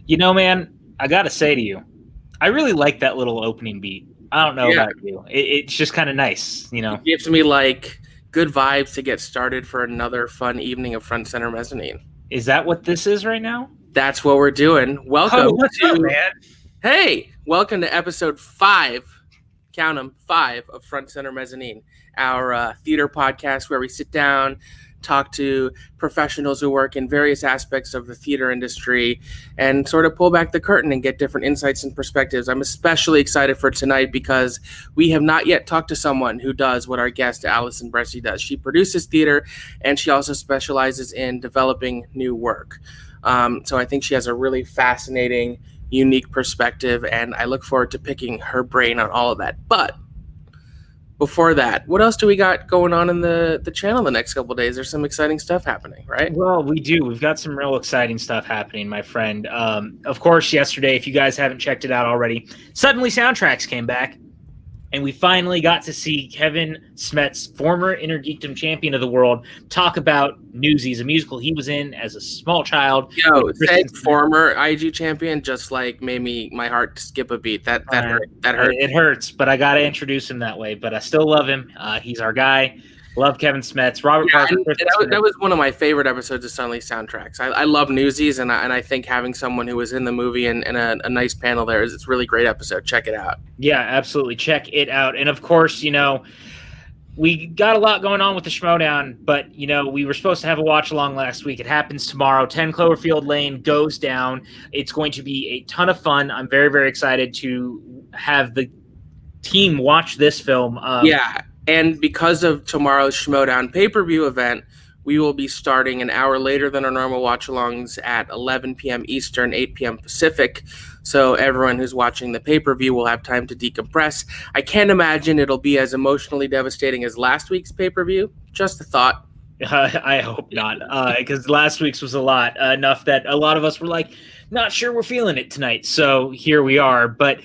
Man, I got to say to you, I really like that little opening beat. I don't know about you. It's just kind of nice, It gives me like good vibes to get started for another fun evening of Front Center Mezzanine. Is that what this is right now? That's what we're doing. Welcome what's up, man? Hey, welcome to episode 5, count them, 5 of Front Center Mezzanine, our theater podcast where we sit down, talk to professionals who work in various aspects of the theater industry and sort of pull back the curtain and get different insights and perspectives. I'm especially excited for tonight because we have not yet talked to someone who does what our guest Allison Bressi does. She produces theater and she also specializes in developing new work. So I think she has a really fascinating, unique perspective, and I look forward to picking her brain on all of that. But before that, what else do we got going on in the channel the next couple of days? There's some exciting stuff happening, right? Well, we do. We've got some real exciting stuff happening, my friend. Of course, yesterday, if you guys haven't checked it out already, Suddenly Soundtracks came back, and we finally got to see Kevin Smets, former Intergeekdom champion of the world, talk about Newsies, a musical he was in as a small child. Yo, said former IG champion just like made my heart skip a beat. That hurt. That hurt. It hurts, but I got to introduce him that way. But I still love him. He's our guy. Love Kevin Smets. Robert Parker. That was one of my favorite episodes of Suddenly Soundtracks. I love Newsies, and I think having someone who was in the movie and a nice panel there it's a really great episode. Check it out. Yeah, absolutely. Check it out. And of course, we got a lot going on with the Schmodown, but we were supposed to have a watch along last week. It happens tomorrow. 10 Cloverfield Lane goes down. It's going to be a ton of fun. I'm very, very excited to have the team watch this film. And because of tomorrow's Schmodown pay-per-view event, we will be starting an hour later than our normal watch-alongs at 11 p.m. Eastern, 8 p.m. Pacific. So everyone who's watching the pay-per-view will have time to decompress. I can't imagine it'll be as emotionally devastating as last week's pay-per-view. Just a thought. I hope not, because last week's was a lot, enough that a lot of us were like, not sure we're feeling it tonight. So here we are. But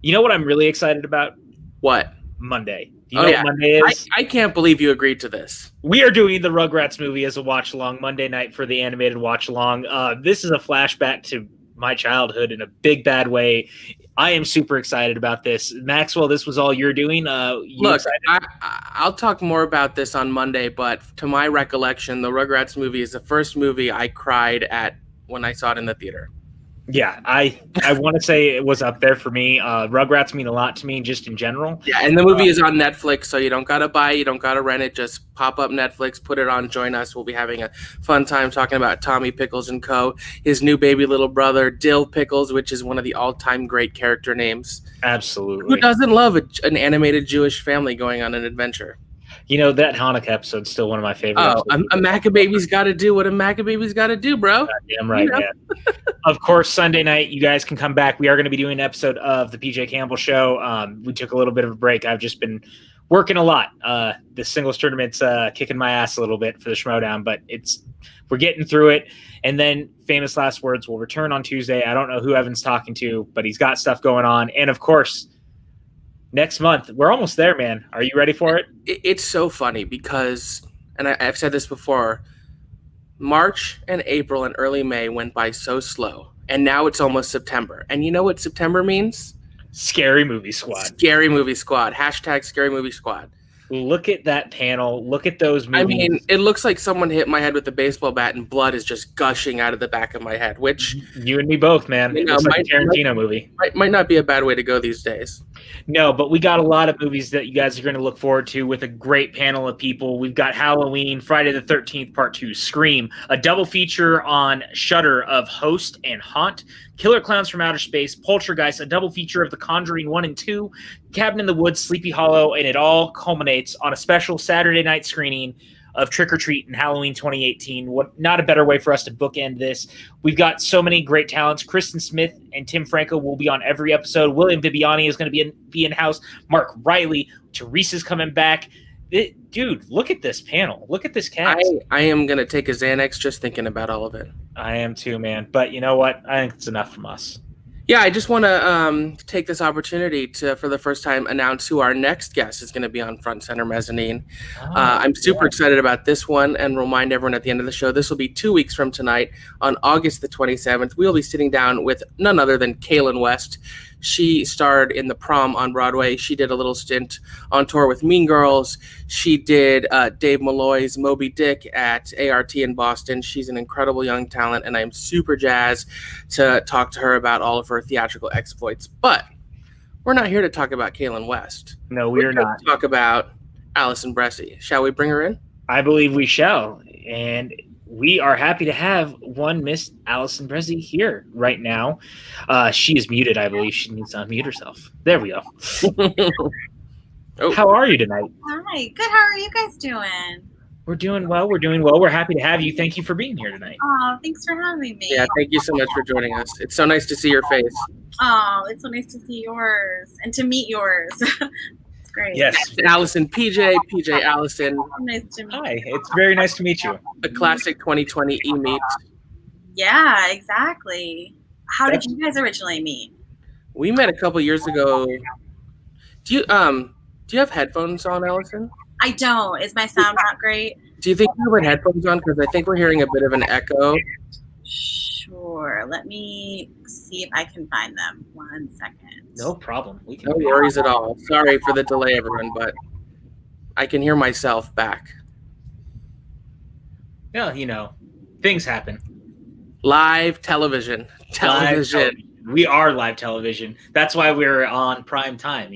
you know what I'm really excited about? What? Monday. Do you know what Monday is? I can't believe you agreed to this. We are doing the Rugrats movie as a watch-along Monday night for the animated watch-along. This is a flashback to my childhood in a big, bad way. I am super excited about this. Maxwell, this was all you're doing? Look, I'll talk more about this on Monday, but to my recollection, the Rugrats movie is the first movie I cried at when I saw it in the theater. Yeah, I want to say it was up there for me. Rugrats mean a lot to me just in general. Yeah, and the movie is on Netflix, so you don't got to buy it, you don't got to rent it. Just pop up Netflix, put it on, join us. We'll be having a fun time talking about Tommy Pickles and co., his new baby little brother, Dill Pickles, which is one of the all-time great character names. Absolutely. Who doesn't love an animated Jewish family going on an adventure? That Hanukkah episode's still one of my favorites. Oh, a Maccababy's got to do what a Maccababy's got to do, bro. Damn right, man. Of course, Sunday night, you guys can come back. We are going to be doing an episode of the PJ Campbell Show. We took a little bit of a break. I've just been working a lot. The singles tournament's kicking my ass a little bit for the Schmodown, but we're getting through it. And then Famous Last Words will return on Tuesday. I don't know who Evan's talking to, but he's got stuff going on. And, of course, next month, we're almost there, man. Are you ready for it? It's so funny because, and I've said this before, March and April and early May went by so slow, and now it's almost September. And you know what September means? Scary Movie Squad. Scary Movie Squad. Hashtag Scary Movie Squad. Look at that panel. Look at those movies. I mean, it looks like someone hit my head with a baseball bat and blood is just gushing out of the back of my head, which... You and me both, man. It looks like a Tarantino movie. Might not be a bad way to go these days. No, but we got a lot of movies that you guys are going to look forward to with a great panel of people. We've got Halloween, Friday the 13th, Part 2, Scream, a double feature on Shudder of Host and Haunt, Killer Clowns from Outer Space, Poltergeist, a double feature of The Conjuring 1 and 2, Cabin in the Woods, Sleepy Hollow, and it all culminates on a special Saturday night screening of Trick or Treat in Halloween 2018. Not a better way for us to bookend this. We've got so many great talents. Kristen Smith and Tim Franco will be on every episode. William Bibiani is going to be in-house. Mark Riley. Teresa's coming back. Dude, look at this panel. Look at this cast. I am going to take a Xanax just thinking about all of it. I am too, man. But you know what? I think it's enough from us. Yeah, I just want to take this opportunity to, for the first time, announce who our next guest is going to be on Front Center Mezzanine. I'm super excited about this one and remind everyone at the end of the show, this will be 2 weeks from tonight on August the 27th. We'll be sitting down with none other than Kaylin West. She starred in The Prom on Broadway. She did a little stint on tour with Mean Girls. She did Dave Malloy's Moby Dick at ART in Boston. She's an incredible young talent, and I'm super jazzed to talk to her about all of her theatrical exploits. But we're not here to talk about Kaylin West. No, we're not. Talk about Allison Bressi. Shall we bring her in? I believe we shall. And we are happy to have one Miss Allison Bressi here right now. She is muted, I believe. She needs to unmute herself. There we go. Oh. How are you tonight? Hi, good. How are you guys doing? We're doing well. We're doing well. We're happy to have you. Thank you for being here tonight. Oh, thanks for having me. Yeah, thank you so much for joining us. It's so nice to see your face. Oh, it's so nice to see yours and to meet yours. It's great. Yes. Allison, PJ Allison. Nice to meet Hi. you. It's very nice to meet you. The classic 2020 e-meet. Yeah, exactly. How did you guys originally meet? We met a couple years ago. Do you have headphones on, Allison? I don't. Is my sound not great? Do you think you have headphones on? Because I think we're hearing a bit of an echo. Sure. Let me see if I can find them. 1 second. No problem. We can. No worries at all. Sorry for the delay, everyone, but I can hear myself back. Well, things happen. Live television. We are live television. That's why we're on prime time,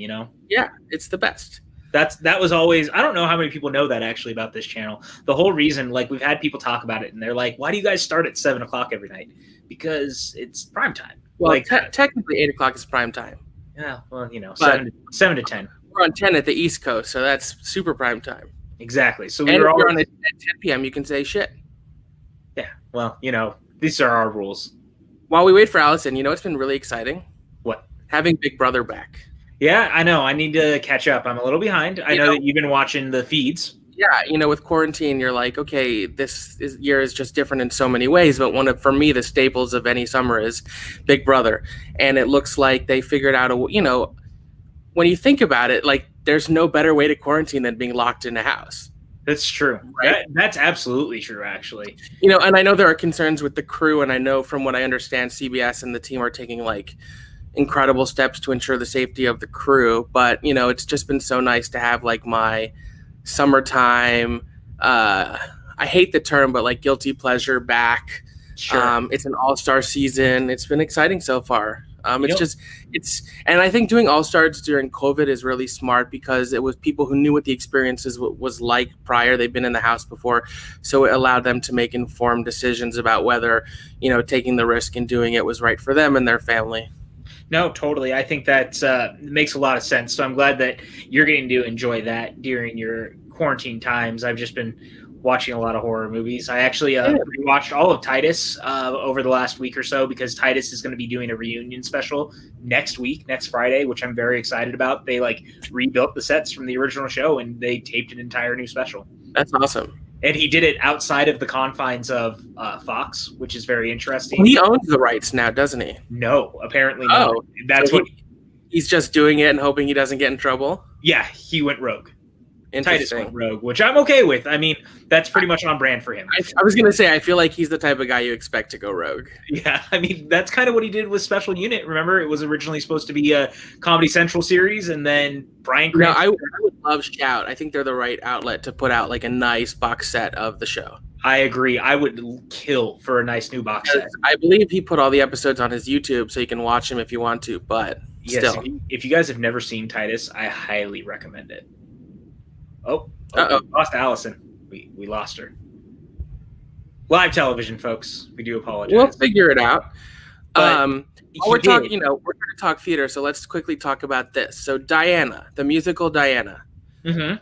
Yeah, it's the best. That was always, I don't know how many people know that actually about this channel. The whole reason, we've had people talk about it and they're like, why do you guys start at 7 o'clock every night? Because it's prime time. Well, technically 8 o'clock is prime time. Yeah, well, But 7 to 10. We're on 10 at the East Coast, so that's super prime time. Exactly. So and we if were all you're on at 10 p.m., you can say shit. Yeah, well, these are our rules. While we wait for Allison, it's been really exciting? What? Having Big Brother back. Yeah, I know. I need to catch up. I'm a little behind. I know that you've been watching the feeds. Yeah, with quarantine, you're like, okay, year is just different in so many ways. But for me, the staples of any summer is Big Brother. And it looks like they figured out, when you think about it, there's no better way to quarantine than being locked in a house. That's true. Right? That's absolutely true, actually. And I know there are concerns with the crew. And I know from what I understand, CBS and the team are taking incredible steps to ensure the safety of the crew, but it's just been so nice to have my summertime I hate the term, but guilty pleasure back. Sure. It's an all-star season. It's been exciting so far. And I think doing all-stars during COVID is really smart because it was people who knew what the experiences was like prior. They've been in the house before, so it allowed them to make informed decisions about whether taking the risk and doing it was right for them and their family. No, totally. I think that makes a lot of sense. So I'm glad that you're getting to enjoy that during your quarantine times. I've just been watching a lot of horror movies. I actually rewatched all of Titus over the last week or so because Titus is going to be doing a reunion special next Friday, which I'm very excited about. They rebuilt the sets from the original show and they taped an entire new special. That's awesome. And he did it outside of the confines of Fox, which is very interesting. He owns the rights now, doesn't he? No, apparently not. Oh, That's so he's just doing it and hoping he doesn't get in trouble? Yeah, he went rogue. Titus Interesting. went rogue, which I'm okay with. I mean, that's pretty much on brand for him. I was going to say, I feel like he's the type of guy you expect to go rogue. Yeah, I mean, that's kind of what he did with Special Unit. Remember, it was originally supposed to be a Comedy Central series, and then Bryan Cranston... I would love Shout. I think they're the right outlet to put out a nice box set of the show. I agree. I would kill for a nice new box set. I believe he put all the episodes on his YouTube, so you can watch them if you want to, but still. If you guys have never seen Titus, I highly recommend it. Oh, Uh-oh. We lost Allison. We lost her. Live television, folks. We do apologize. We'll figure it out. But we're talking, we're going to talk theater, so let's quickly talk about this. So Diana, the musical Diana,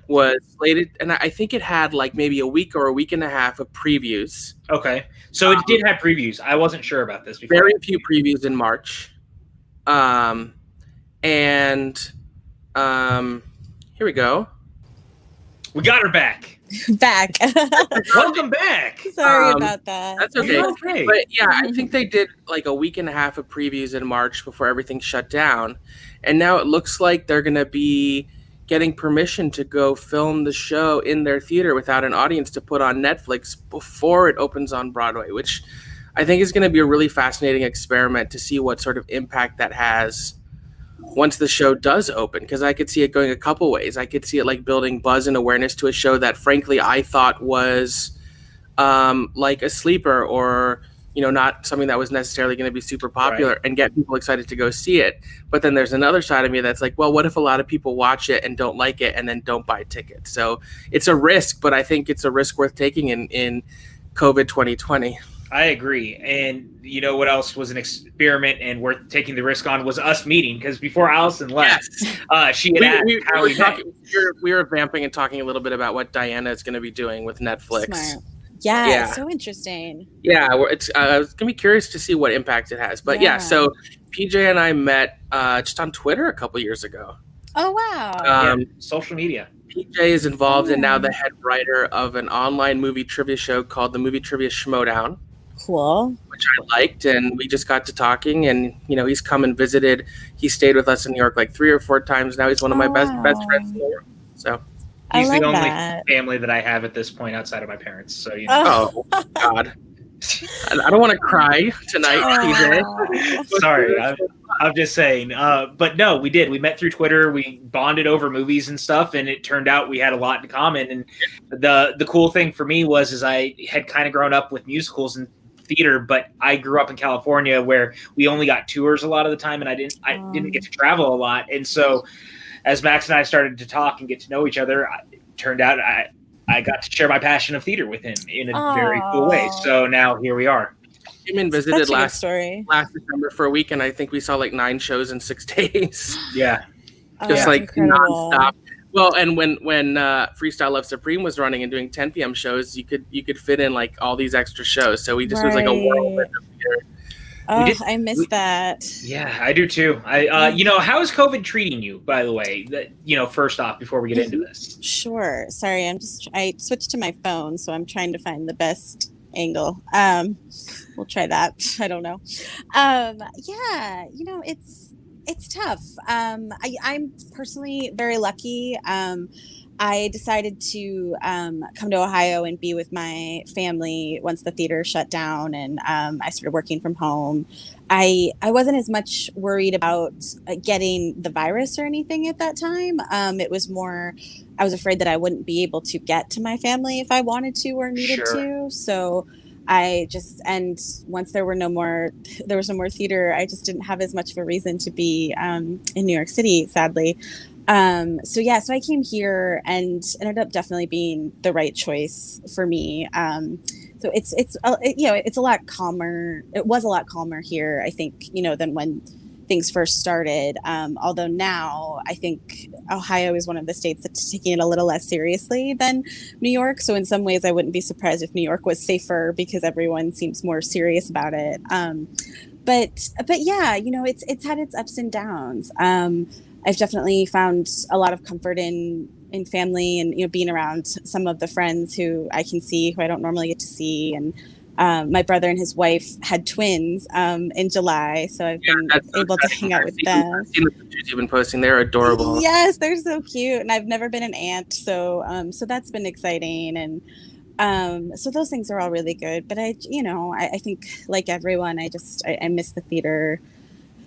was slated, and I think it had maybe a week or a week and a half of previews. Okay, so it did have previews. I wasn't sure about this before. Very few previews in March. Here we go. We got her back. Back. Welcome back. Sorry about that. That's okay. Okay. But yeah, I think they did like a week and a half of previews in March before everything shut down. And now it looks like they're going to be getting permission to go film the show in their theater without an audience to put on Netflix before it opens on Broadway, which I think is going to be a really fascinating experiment to see what sort of impact that has once the show does open, because I could see it going a couple ways. I could see it like building buzz and awareness to a show that frankly I thought was like a sleeper or, you know, not something that was necessarily going to be super popular, and get people excited to go see it. But then there's another side of me that's like, well, what if a lot of people watch it and don't like it and then don't buy tickets? So it's a risk, but I think it's a risk worth taking in COVID 2020. I agree. And you know what else was an experiment and worth taking the risk on was us meeting, because before Allison left, she had asked how we were vamping and talking a little bit about what Diana is going to be doing with Netflix. Smart. Yeah, so interesting. Yeah, it's going to be curious to see what impact it has. But so PJ and I met just on Twitter a couple years ago. Oh, wow. Social media. PJ is involved and now the head writer of an online movie trivia show called the Movie Trivia Schmodown. Cool. Which I liked, and we just got to talking, and you know, he's come and visited. He stayed with us in New York like 3 or 4 times now. He's one of my best friends in the world. So he's the only family that I have at this point outside of my parents. So you know. Oh God. I don't want to cry tonight, PJ. Sorry, I'm just saying. But no, we did. We met through Twitter. We bonded over movies and stuff, and it turned out we had a lot in common. And the cool thing for me was I had kind of grown up with musicals and theater, but I grew up in California where we only got tours a lot of the time, and I didn't get to travel a lot. And so as Max and I started to talk and get to know each other, it turned out I got to share my passion of theater with him in a very cool way. So now here we are. Came and visited last December for a week, and I think we saw like 9 shows in 6 days. Yeah. Just like incredible. Nonstop. Well, and when Freestyle Love Supreme was running and doing 10 p.m. shows, you could fit in like all these extra shows. So we just was like a whirlwind of theater. Oh, I miss that. Yeah, I do too. You know, how is COVID treating you, by the way? First off, before we get into this. Sure. Sorry, I switched to my phone, so I'm trying to find the best angle. We'll try that. I don't know. Yeah, you know, it's tough. I'm personally very lucky. I decided to come to Ohio and be with my family once the theater shut down, and I started working from home. I wasn't as much worried about getting the virus or anything at that time. It was more, I was afraid that I wouldn't be able to get to my family if I wanted to or needed to. So and once there was no more theater, I just didn't have as much of a reason to be in New York City, sadly. So I came here and ended up definitely being the right choice for me. So it's a lot calmer. It was a lot calmer here, I think, than when things first started. Although now I think Ohio is one of the states that's taking it a little less seriously than New York. So in some ways I wouldn't be surprised if New York was safer because everyone seems more serious about it. But yeah, it's had its ups and downs. I've definitely found a lot of comfort in family and, being around some of the friends who I can see, who I don't normally get to see. And my brother and his wife had twins in July, so I've been able to hang out with them. I've seen the pictures you've been posting. They're adorable. Yes, they're so cute. And I've never been an aunt, so that's been exciting. And so those things are all really good. But I think like everyone, I miss the theater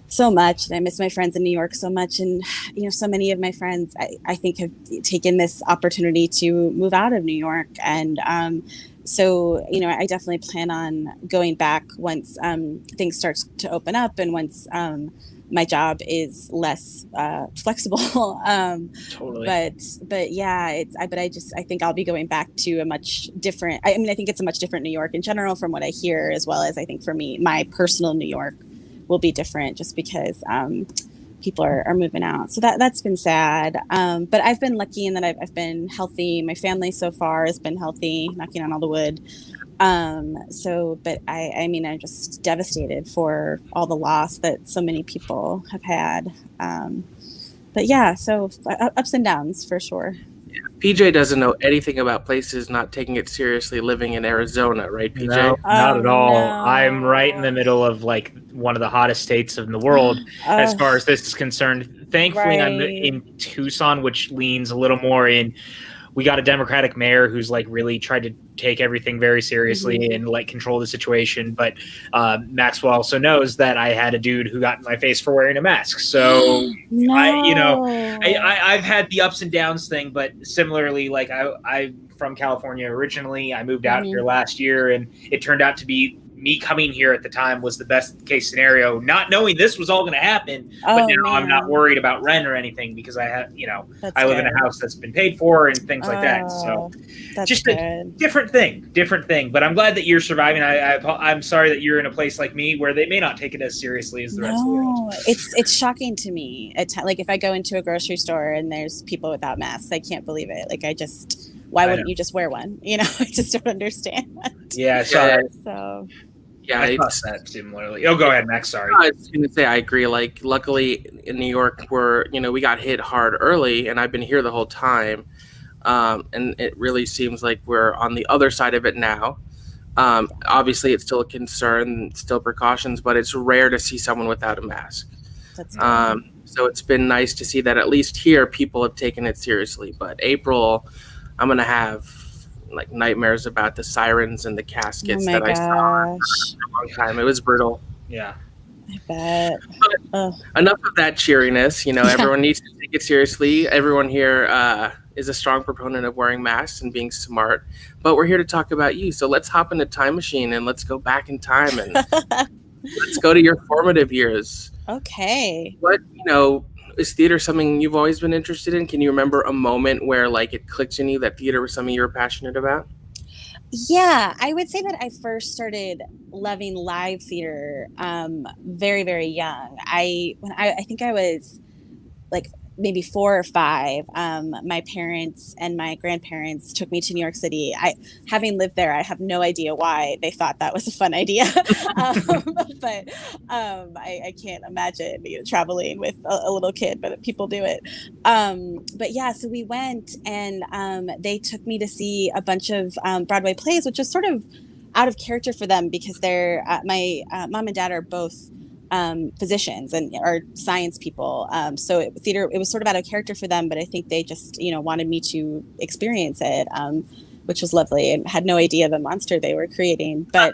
so much. And I miss my friends in New York so much. And, so many of my friends, I think, have taken this opportunity to move out of New York. And so, I definitely plan on going back once things start to open up and once my job is less flexible. Totally. But yeah, I think I'll be going back to a much different, I think it's a much different New York in general from what I hear, as well as I think for me, my personal New York will be different just because people are moving out. So that's been sad. But I've been lucky in that I've been healthy. My family so far has been healthy, knocking on all the wood. But I'm just devastated for all the loss that so many people have had. But yeah, so ups and downs for sure. PJ doesn't know anything about places not taking it seriously living in Arizona, right, PJ? No, not at all. no. I'm right in the middle of like one of the hottest states in the world as far as this is concerned. Thankfully, I'm right. in Tucson, which leans a little more in. We got a Democratic mayor who's like really tried to take everything very seriously and like control the situation. But Maxwell also knows that I had a dude who got in my face for wearing a mask. So No. I've had the ups and downs thing, but similarly, like I from California originally. I moved out here last year, and it turned out to be me coming here at the time was the best case scenario, not knowing this was all going to happen. But now I'm not worried about rent or anything because I have, I live in a house that's been paid for and things like that. So that's just good. a different thing. But I'm glad that you're surviving. I'm sorry that you're in a place like me where they may not take it as seriously as the rest of the world. It's shocking to me. Like if I go into a grocery store and there's people without masks, I can't believe it. Like why wouldn't you just wear one? I just don't understand that. Yeah, I saw that. So. Yeah, I thought that similarly. Oh, go ahead, Max. Sorry. I was going to say I agree. Like, luckily in New York, we got hit hard early, and I've been here the whole time, and it really seems like we're on the other side of it now. Obviously, it's still a concern, still precautions, but it's rare to see someone without a mask. That's so it's been nice to see that at least here people have taken it seriously. But April, I'm going to have like nightmares about the sirens and the caskets that I saw for a long time. It was brutal. Yeah. I bet. Enough of that cheeriness. Everyone needs to take it seriously. Everyone here is a strong proponent of wearing masks and being smart. But we're here to talk about you. So let's hop in a time machine and let's go back in time and let's go to your formative years. Okay. What, is theater something you've always been interested in? Can you remember a moment where like it clicked in you that theater was something you were passionate about? Yeah, I would say that I first started loving live theater very, very young. I think I was like maybe 4 or 5. My parents and my grandparents took me to New York City. Having lived there, I have no idea why they thought that was a fun idea. But I can't imagine traveling with a little kid, but people do it. But yeah, so we went and they took me to see a bunch of Broadway plays, which was sort of out of character for them because they're my mom and dad are both physicians and are science people. So theater, it was sort of out of character for them, but I think they just, wanted me to experience it, which was lovely, and had no idea the monster they were creating. But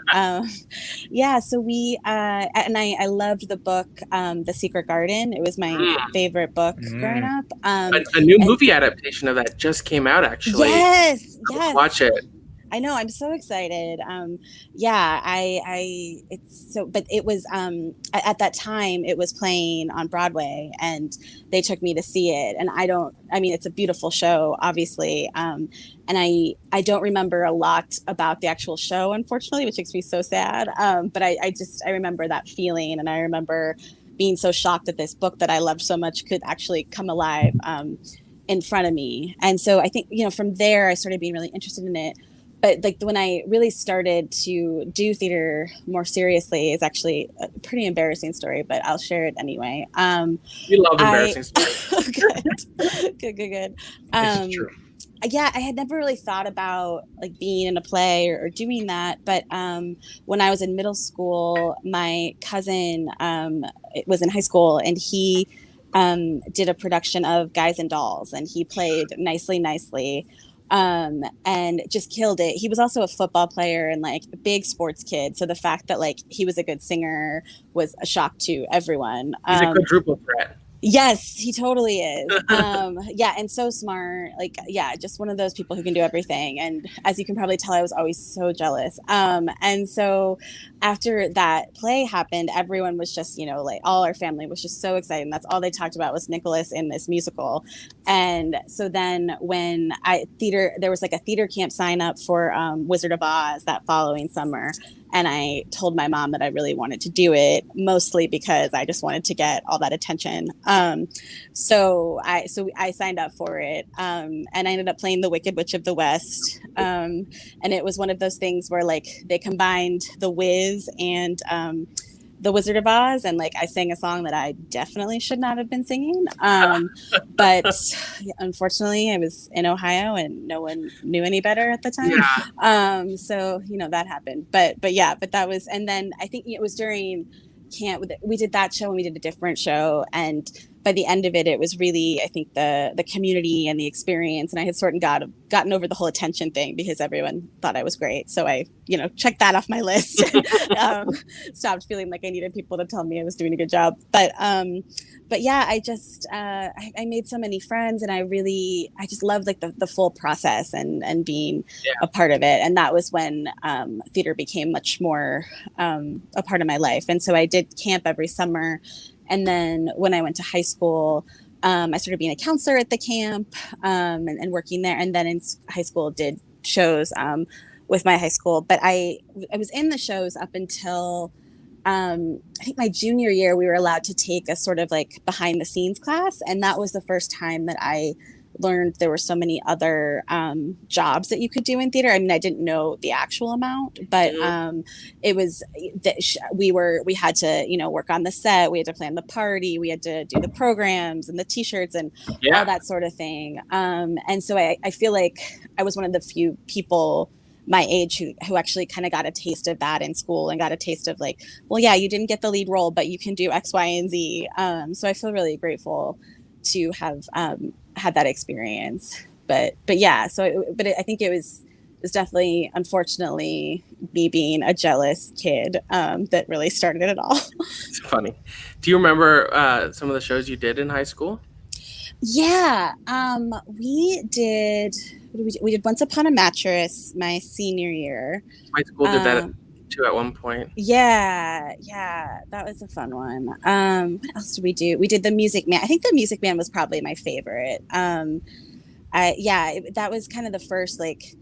yeah, so we, and I loved the book, The Secret Garden. It was my favorite book growing up. A new movie adaptation of that just came out, actually. Yes. Watch it. I know. I'm so excited. Yeah, but it was, at that time it was playing on Broadway and they took me to see it. And it's a beautiful show, obviously. And I don't remember a lot about the actual show, unfortunately, which makes me so sad. But I remember that feeling, and I remember being so shocked that this book that I loved so much could actually come alive, in front of me. And so I think, from there I started being really interested in it. But like when I really started to do theater more seriously is actually a pretty embarrassing story, but I'll share it anyway. You love embarrassing stories. Good. It's true. Yeah, I had never really thought about like being in a play or doing that. But when I was in middle school, my cousin was in high school, and he did a production of Guys and Dolls, and he played Nicely. And just killed it. He was also a football player and like a big sports kid. So the fact that like he was a good singer was a shock to everyone. He's a quadruple threat. Yes, he totally is. Yeah, and so smart. Like, yeah, just one of those people who can do everything. And as you can probably tell, I was always so jealous. And so after that play happened, everyone was just, like all our family was just so excited. And that's all they talked about was Nicholas in this musical. And so then when there was like a theater camp sign up for Wizard of Oz that following summer. And I told my mom that I really wanted to do it, mostly because I just wanted to get all that attention. So I signed up for it, and I ended up playing the Wicked Witch of the West. And it was one of those things where like they combined The Wiz and The Wizard of Oz, and like I sang a song that I definitely should not have been singing. But unfortunately, I was in Ohio and no one knew any better at the time. Yeah. So that happened. But that was, and then I think it was during camp we did that show, and we did a different show, and by the end of it, it was really, I think, the community and the experience, and I had sort of gotten over the whole attention thing because everyone thought I was great. So I, checked that off my list. Stopped feeling like I needed people to tell me I was doing a good job. But yeah, I just I made so many friends, and I just loved like the full process and being a part of it. And that was when theater became much more a part of my life. And so I did camp every summer. And then when I went to high school, I started being a counselor at the camp and working there. And then in high school, did shows with my high school. But I was in the shows up until I think my junior year. We were allowed to take a sort of like behind the scenes class. And that was the first time that I learned there were so many other jobs that you could do in theater. I mean, I didn't know the actual amount, but it was we had to work on the set, we had to plan the party, we had to do the programs and the t-shirts and all that sort of thing. And so I feel like I was one of the few people my age who actually kind of got a taste of that in school and got a taste of like, well, yeah, you didn't get the lead role, but you can do X, Y, and Z. So I feel really grateful to have had that experience. But yeah, I think it was definitely, unfortunately, me being a jealous kid that really started it all. It's funny. Do you remember some of the shows you did in high school? Yeah, we did Once Upon a Mattress my senior year. My school did that too at one point. Yeah, that was a fun one. What else did we do? We did The Music Man. I think The Music Man was probably my favorite. That was kind of the first like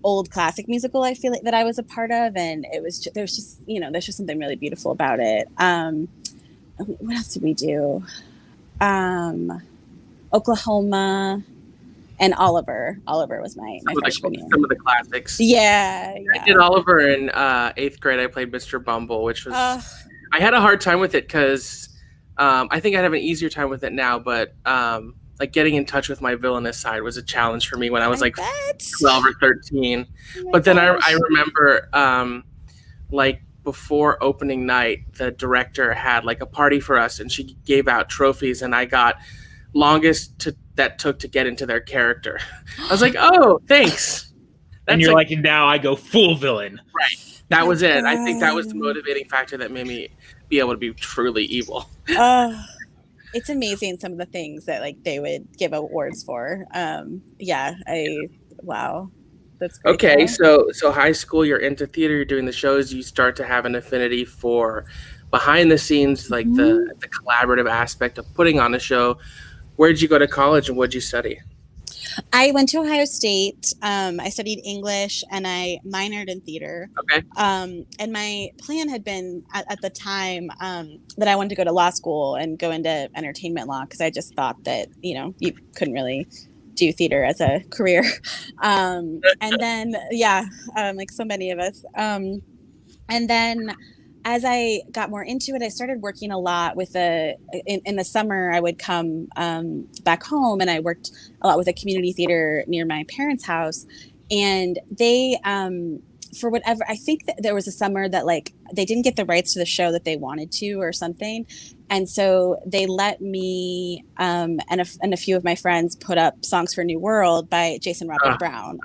old classic musical I feel like that I was a part of, and it was there's just something really beautiful about it. What else did we do? Oklahoma. And Oliver was my freshman year. Some of the classics. Yeah. I did Oliver in 8th grade. I played Mr. Bumble, which was I had a hard time with it because I think I'd have an easier time with it now, but like getting in touch with my villainous side was a challenge for me when I was 12 or 13. But then I remember like before opening night, the director had like a party for us, and she gave out trophies, and I got longest that took to get into their character. I was like, oh, thanks. And you're like, and now I go full villain. Right. That was it. I think that was the motivating factor that made me be able to be truly evil. It's amazing some of the things that like they would give awards for. Wow. That's great. Okay, so high school, you're into theater, you're doing the shows, you start to have an affinity for behind the scenes, like the collaborative aspect of putting on a show. Where did you go to college and what did you study? I went to Ohio State. I studied English and I minored in theater. Okay. And my plan had been at the time that I wanted to go to law school and go into entertainment law because I just thought that, you couldn't really do theater as a career. And then, like so many of us. And then as I got more into it, I started working a lot with in the summer, I would come back home and I worked a lot with a community theater near my parents' house. And they, for whatever, I think that there was a summer that like, they didn't get the rights to the show that they wanted to or something. And so they let me and a few of my friends put up Songs for a New World by Jason Robert Brown.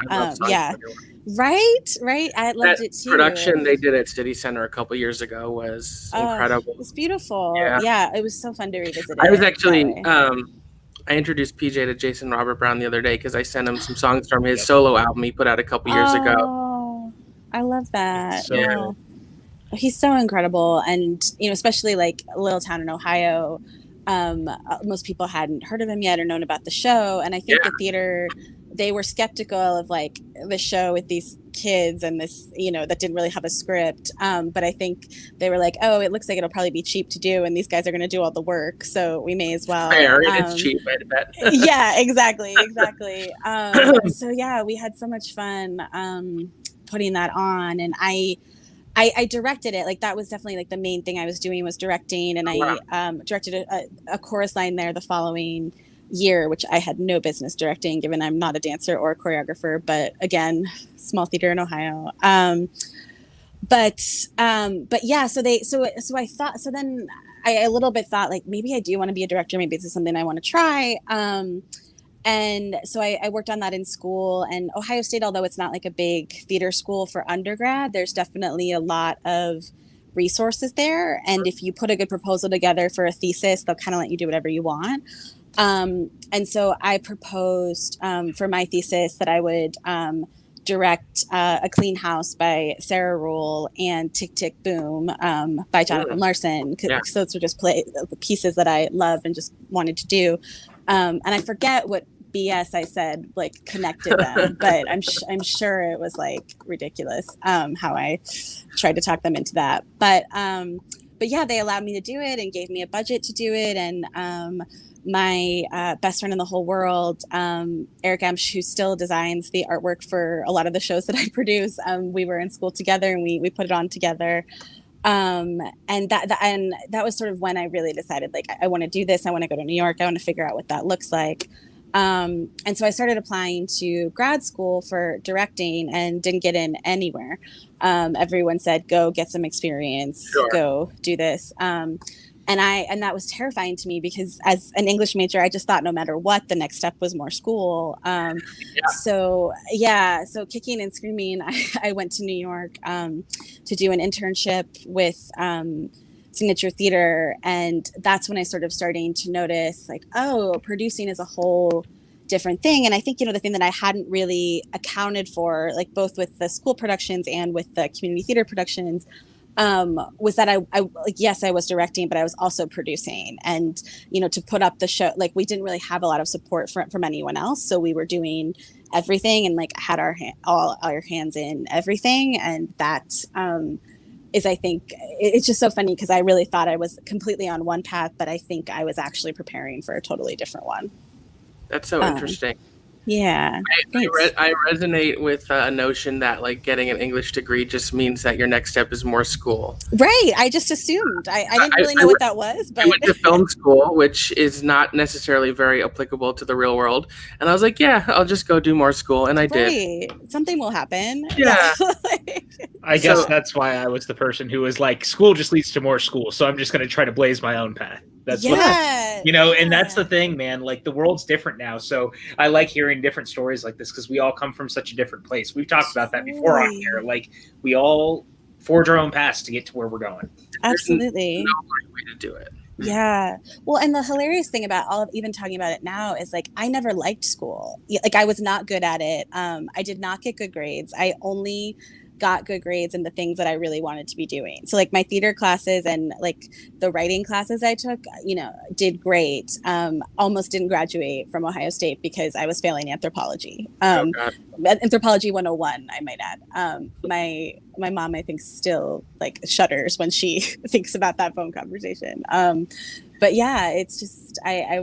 Right. I loved it too. Production they did at City Center a couple years ago was incredible. It was beautiful. Yeah, it was so fun to revisit it. I was actually I introduced PJ to Jason Robert Brown the other day because I sent him some songs from his solo album he put out a couple years ago. Oh, I love that. So he's so incredible, and especially like a little town in Ohio. Most people hadn't heard of him yet or known about the show, and I think the theater, they were skeptical of like the show with these kids and this, that didn't really have a script. But I think they were like, oh, it looks like it'll probably be cheap to do, and these guys are going to do all the work, so we may as well. Fair, it's cheap, I bet. Yeah, exactly. So yeah, we had so much fun putting that on, and I I directed it. Like that was definitely like the main thing I was doing was directing, and I directed a chorus line there the following year, which I had no business directing, given I'm not a dancer or a choreographer. But again, small theater in Ohio. But yeah, so I thought, so then I a little bit thought like maybe I do want to be a director, maybe this is something I want to try. And so I worked on that in school, and Ohio State, although it's not like a big theater school for undergrad, there's definitely a lot of resources there. And if you put a good proposal together for a thesis, they'll kind of let you do whatever you want. And so I proposed for my thesis that I would direct A Clean House by Sarah Rule and Tick Tick Boom by Jonathan Larson. So those were just the pieces that I loved and just wanted to do. And I forget what BS I said, like connected them, but I'm sure it was like ridiculous how I tried to talk them into that. But yeah, they allowed me to do it and gave me a budget to do it. And my best friend in the whole world, Eric Emsch, who still designs the artwork for a lot of the shows that I produce, we were in school together and we put it on together. And that was sort of when I really decided, like, I want to do this. I want to go to New York. I want to figure out what that looks like. And so I started applying to grad school for directing and didn't get in anywhere. Everyone said, go get some experience, go do this. And that was terrifying to me because as an English major, I just thought no matter what, the next step was more school. So kicking and screaming, I went to New York to do an internship with Signature Theater. And that's when I started starting to notice like, oh, producing is a whole different thing. And I think, the thing that I hadn't really accounted for, like both with the school productions and with the community theater productions, was that I yes, I was directing, but I was also producing. And, to put up the show, like we didn't really have a lot of support from anyone else. So we were doing everything and like had all our hands in everything. And that is, I think, it's just so funny because I really thought I was completely on one path, but I think I was actually preparing for a totally different one. That's so interesting. Yeah. I resonate with a notion that like getting an English degree just means that your next step is more school. Right. I just assumed. I didn't really know what that was. But I went to film school, which is not necessarily very applicable to the real world. And I was like, yeah, I'll just go do more school. And I did. Something will happen. Yeah. I guess that's why I was the person who was like, school just leads to more school. So I'm just going to try to blaze my own path. That's what, and that's the thing, man. Like the world's different now. So I like hearing different stories like this because we all come from such a different place. We've talked about that before on here. Like we all forge our own paths to get to where we're going. Absolutely. There's no right way to do it. Yeah. Well, and the hilarious thing about even talking about it now is like, I never liked school. Like I was not good at it. I did not get good grades. I only got good grades in the things that I really wanted to be doing. So like my theater classes and like the writing classes I took, did great. Almost didn't graduate from Ohio State because I was failing anthropology. Anthropology 101, I might add. My mom, I think, still like shudders when she thinks about that phone conversation. But yeah, it's just I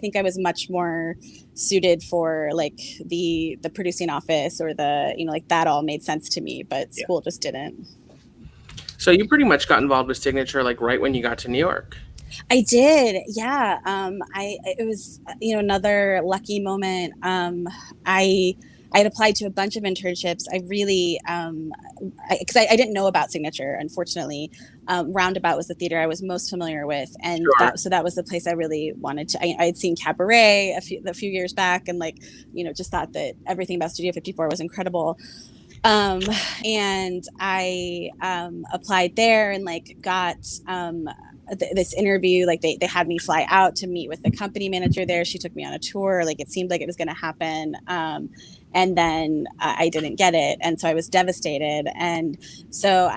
think I was much more suited for like the producing office or the like that all made sense to me, but school just didn't. So you pretty much got involved with Signature like right when you got to New York. I did, yeah. It was another lucky moment. I had applied to a bunch of internships. I really, because I didn't know about Signature, unfortunately. Roundabout was the theater I was most familiar with. And so that was the place I really wanted to. I had seen Cabaret a few years back and just thought that everything about Studio 54 was incredible. And I applied there and got this interview. They had me fly out to meet with the company manager there. She took me on a tour. It seemed like it was going to happen. And then I didn't get it. And so I was devastated. And so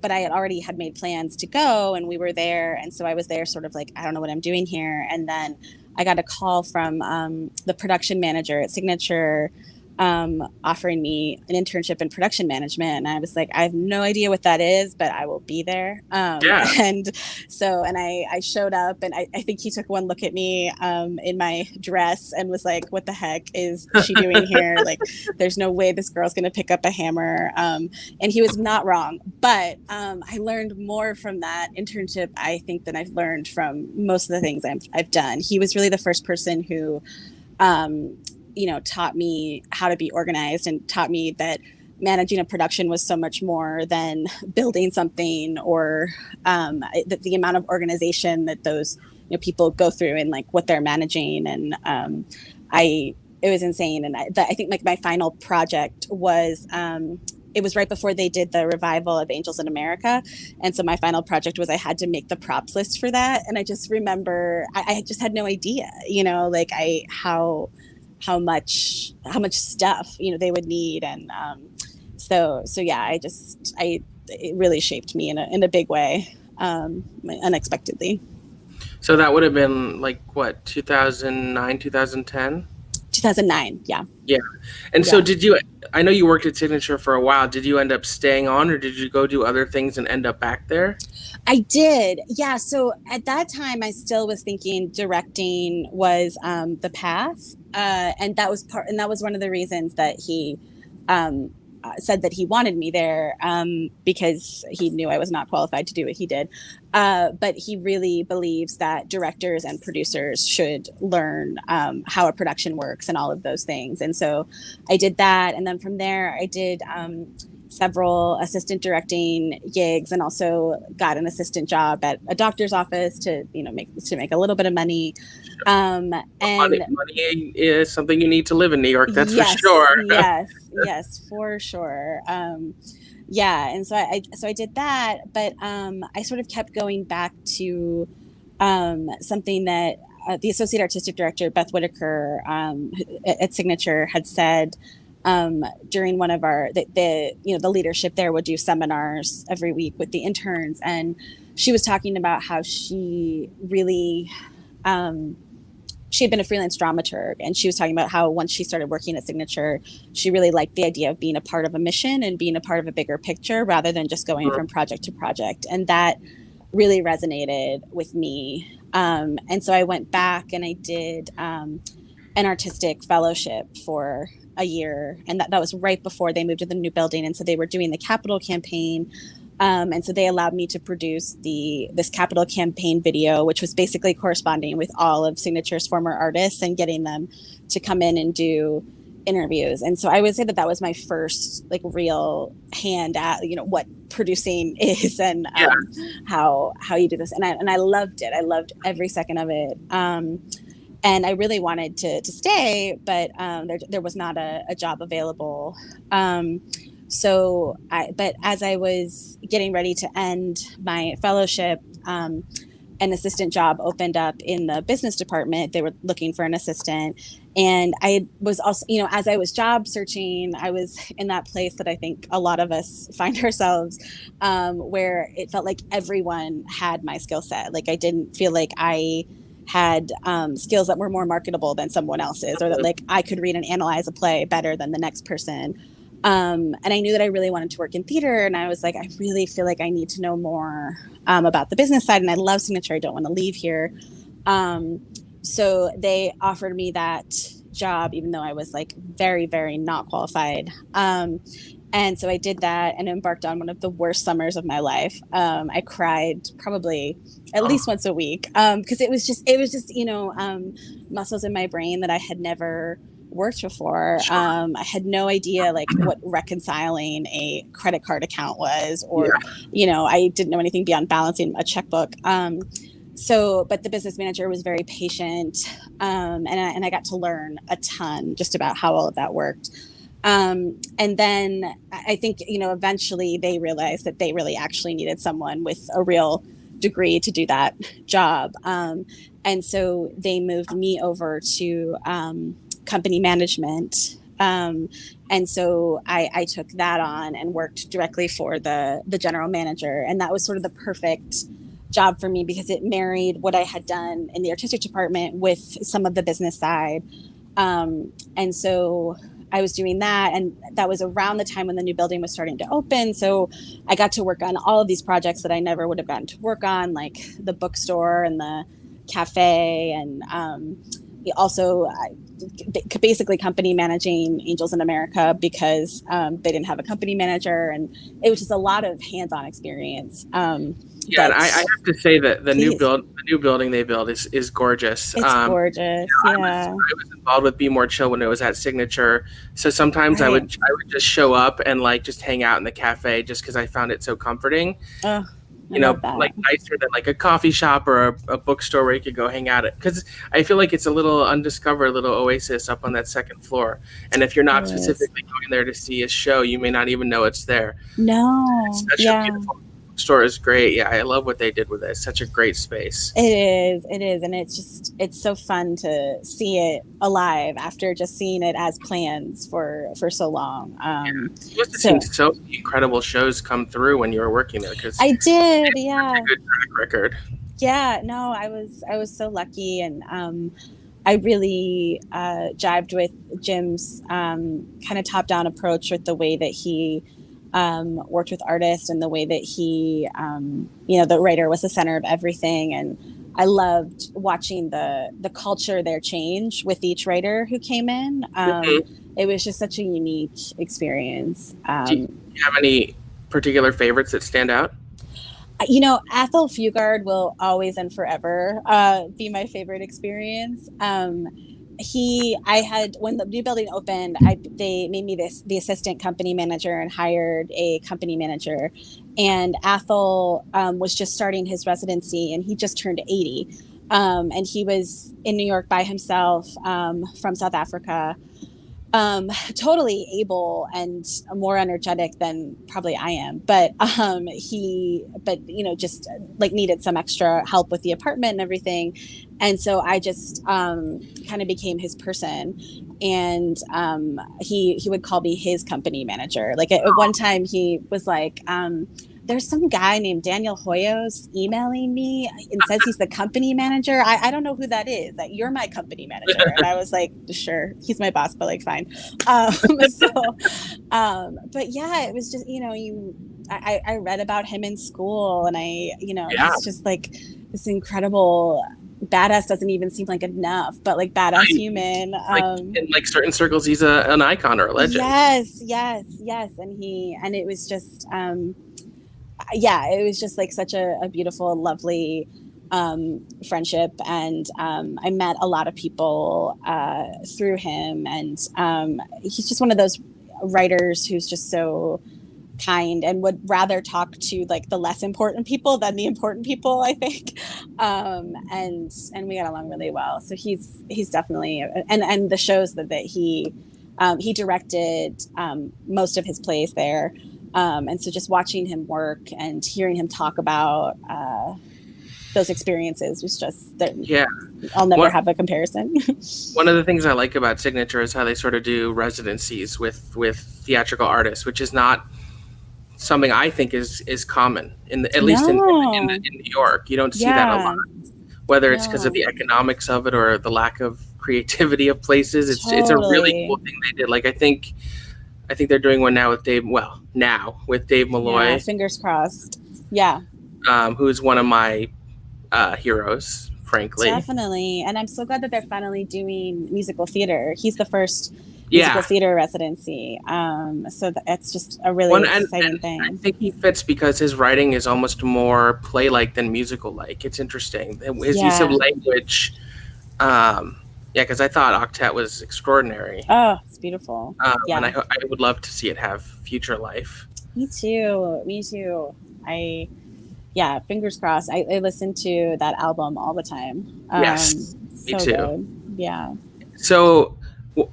but I had already had made plans to go and we were there. And so I was there sort of I don't know what I'm doing here. And then I got a call from the production manager at Signature offering me an internship in production management. And I was like, I have no idea what that is, but I will be there. And so, and I showed up, and I think he took one look at me in my dress and was like, what the heck is she doing here? Like, there's no way this girl's going to pick up a hammer. And he was not wrong. But I learned more from that internship, I think, than I've learned from most of the things I've done. He was really the first person who, taught me how to be organized, and taught me that managing a production was so much more than building something, or the amount of organization that those people go through and like what they're managing. And it was insane. And I think like my final project was it was right before they did the revival of Angels in America. And so my final project was I had to make the props list for that. And I just remember I just had no idea, like how much stuff, they would need. And so yeah, it really shaped me in a big way, unexpectedly. So that would have been like what, 2009, 2010? 2009, yeah. Yeah. And so I know you worked at Signature for a while. Did you end up staying on, or did you go do other things and end up back there? I did. Yeah. So at that time, I still was thinking directing was the path. And that was one of the reasons that he said that he wanted me there, because he knew I was not qualified to do what he did. But he really believes that directors and producers should learn how a production works and all of those things. And so I did that. And then from there, I did several assistant directing gigs, and also got an assistant job at a doctor's office to make a little bit of money. And money is something you need to live in New York. That's for sure. yes, for sure. Yeah, and so I did that, but I sort of kept going back to something that the associate artistic director Beth Whitaker at Signature had said. During one of the leadership there would do seminars every week with the interns, and she was talking about how she really she had been a freelance dramaturg, and she was talking about how once she started working at Signature, she really liked the idea of being a part of a mission and being a part of a bigger picture rather than just going from project to project. And that really resonated with me. And so I went back and I did an artistic fellowship for a year, and that was right before they moved to the new building. And so they were doing the Capitol campaign, and so they allowed me to produce this Capitol campaign video, which was basically corresponding with all of Signature's former artists and getting them to come in and do interviews. And so I would say that was my first like real hand at what producing is, and how you do this. And I loved it. I loved every second of it. And I really wanted to stay, but there was not a job available. But as I was getting ready to end my fellowship, an assistant job opened up in the business department. They were looking for an assistant. And I was also, as I was job searching, I was in that place that I think a lot of us find ourselves, where it felt like everyone had my skill set. Like I didn't feel like I had skills that were more marketable than someone else's, or that like I could read and analyze a play better than the next person. And I knew that I really wanted to work in theater, and I was like, I really feel like I need to know more about the business side, and I love Signature. I don't want to leave here. So they offered me that job, even though I was like very, very not qualified. And so I did that and embarked on one of the worst summers of my life. I cried probably at least once a week, because it was just muscles in my brain that I had never worked before. I had no idea like what reconciling a credit card account was, or I didn't know anything beyond balancing a checkbook. But the business manager was very patient, and I got to learn a ton just about how all of that worked. And then I think, eventually they realized that they really actually needed someone with a real degree to do that job. And so they moved me over to company management. And so I took that on and worked directly for the general manager. And that was sort of the perfect job for me, because it married what I had done in the artistic department with some of the business side. And so I was doing that, and that was around the time when the new building was starting to open. So I got to work on all of these projects that I never would have gotten to work on, like the bookstore and the cafe, and also basically company managing Angels in America because they didn't have a company manager, and it was just a lot of hands-on experience. Yeah, and I have to say that the new building they built is gorgeous. It's gorgeous. I was involved with Be More Chill when it was at Signature, so sometimes I would just show up and like just hang out in the cafe just because I found it so comforting. Like nicer than like a coffee shop or a bookstore where you could go hang out at. Because I feel like it's a little undiscovered little oasis up on that second floor. And if you're not specifically going there to see a show, you may not even know it's there. No. It's such a beautiful store is great. Yeah, I love what they did with it. It's such a great space. It is. And it's so fun to see it alive after just seeing it as plans for so long. You must have seen so many incredible shows come through when you were working there. Cause I did, yeah. A good track record. Yeah, no, I was so lucky, and I really jived with Jim's kind of top-down approach with the way that he worked with artists, and the way that he, the writer was the center of everything. And I loved watching the culture there change with each writer who came in. It was just such a unique experience. Do you have any particular favorites that stand out? Athol Fugard will always and forever be my favorite experience. When the new building opened, they made me the assistant company manager and hired a company manager. And Athol was just starting his residency, and he just turned 80. And he was in New York by himself, from South Africa, totally able and more energetic than probably I am. But just like needed some extra help with the apartment and everything. And so I just kind of became his person, and he would call me his company manager. Like at one time he was like, there's some guy named Daniel Hoyos emailing me and says he's the company manager. I don't know who that is. Like, you're my company manager. And I was like, sure, he's my boss, but like, fine. But yeah, it was just, I read about him in school, and it's just like this incredible badass. Doesn't even seem like enough, but like badass human. In like certain circles, he's an icon or a legend. Yes. And it was just, it was just like such a beautiful, lovely friendship. And I met a lot of people through him. And he's just one of those writers who's just so kind and would rather talk to like the less important people than the important people, I think. And we got along really well. So he's definitely, and the shows that he directed most of his plays there. And so just watching him work and hearing him talk about those experiences was just I'll never have a comparison. One of the things I like about Signature is how they sort of do residencies with theatrical artists, which is not something I think is common at least in New York. You don't see that a lot, whether it's because of the economics of it or the lack of creativity of places. It's a really cool thing they did. Like I think they're doing one now with Dave Malloy. Yeah, fingers crossed. Yeah. Who's one of my heroes, frankly. Definitely. And I'm so glad that they're finally doing musical theater. He's the first musical theater residency. So that's just a really exciting thing. I think he fits because his writing is almost more play-like than musical-like. It's interesting. His use of language, because I thought Octet was extraordinary. Oh, it's beautiful. And I would love to see it have future life. Me too. Fingers crossed. I listen to that album all the time. Yes, me too. Good. Yeah. So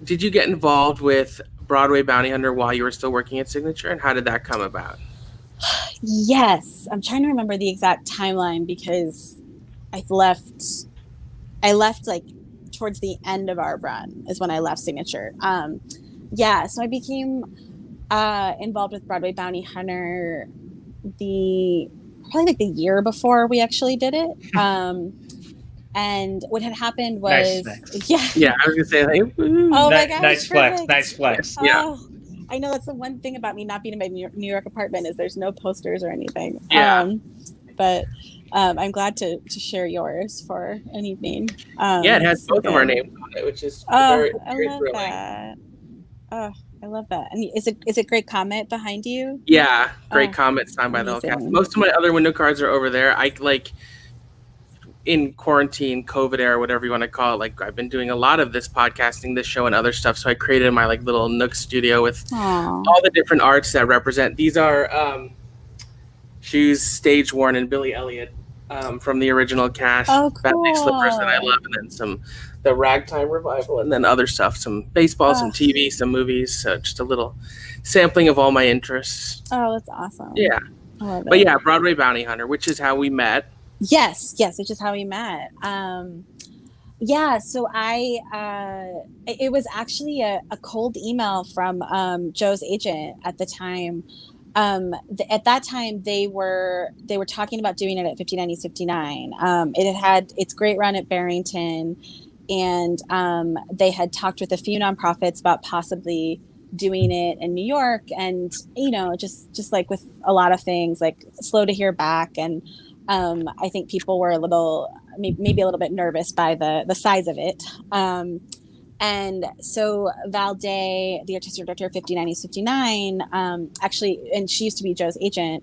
did you get involved with Broadway Bounty Hunter while you were still working at Signature, and how did that come about? Yes. I'm trying to remember the exact timeline because I left like towards the end of our run is when I left Signature. So I became involved with Broadway Bounty Hunter probably like the year before we actually did it. And what had happened was, Nice. Yeah, I was gonna say, like, oh my gosh, nice flex, perfect. nice flex. Yeah. Oh, I know that's the one thing about me not being in my New York apartment is there's no posters or anything. Yeah. But I'm glad to share yours for an evening. Yeah, it has both of our names on it, which is very, very I love thrilling. that. Oh, I love that. And is it Great Comet behind you? Yeah, great comments signed by the whole cast. amazing. Most of my other window cards are over there. I like in quarantine, COVID era, whatever you want to call it. Like I've been doing a lot of this podcasting, this show, and other stuff. So I created my like little Nook studio with Aw. all the different arts that represent. These are Shoes, Stage Worn, and Billy Elliot from the original cast. Oh, Ballet Slippers that I cool. love, and then the Ragtime Revival, and then other stuff, some baseball, some Oh. TV, some movies. So just a little sampling of all my interests. Oh, that's awesome. Yeah. I love But it. yeah, Broadway Bounty Hunter, which is how we met. Yes, which is how we met. Yeah, so it was actually a cold email from Joe's agent at the time. At that time, they were talking about doing it at 59 East 59. It had its great run at Barrington, and they had talked with a few nonprofits about possibly doing it in New York, and just like with a lot of things, like slow to hear back. And I think people were maybe a little bit nervous by the size of it. And so Val Day, the artistic director of 59 East 59, actually, and she used to be Joe's agent.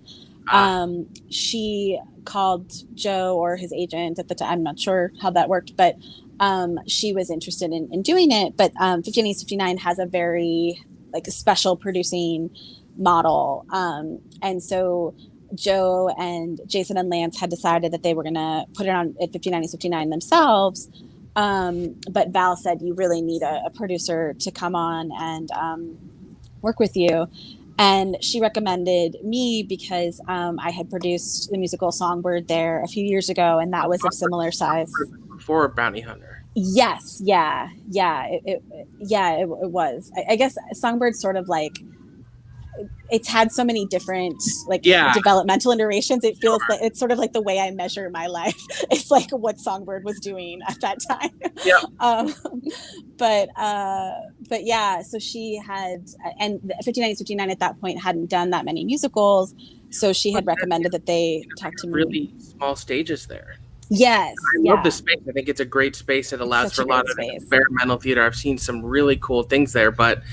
She called Joe or his agent at the time. I'm not sure how that worked, but she was interested in doing it. But 59 East 59 has a very like a special producing model. And so Joe and Jason and Lance had decided that they were going to put it on at 59 East 59 themselves. But Val said, you really need a producer to come on and work with you. And she recommended me because I had produced the musical Songbird there a few years ago, and that was of similar size. Before Bounty Hunter. Yes. Yeah. It was. I guess Songbird's sort of like, it's had so many different developmental iterations. It feels like it's sort of like the way I measure my life. It's like what Songbird was doing at that time. Yeah. But yeah, so she had, and 59 59 at that point hadn't done that many musicals. So she had recommended that they talk to me. Really small stages there. Yes. I love the space. I think it's a great space. It allows for a lot of experimental theater. I've seen some really cool things there, but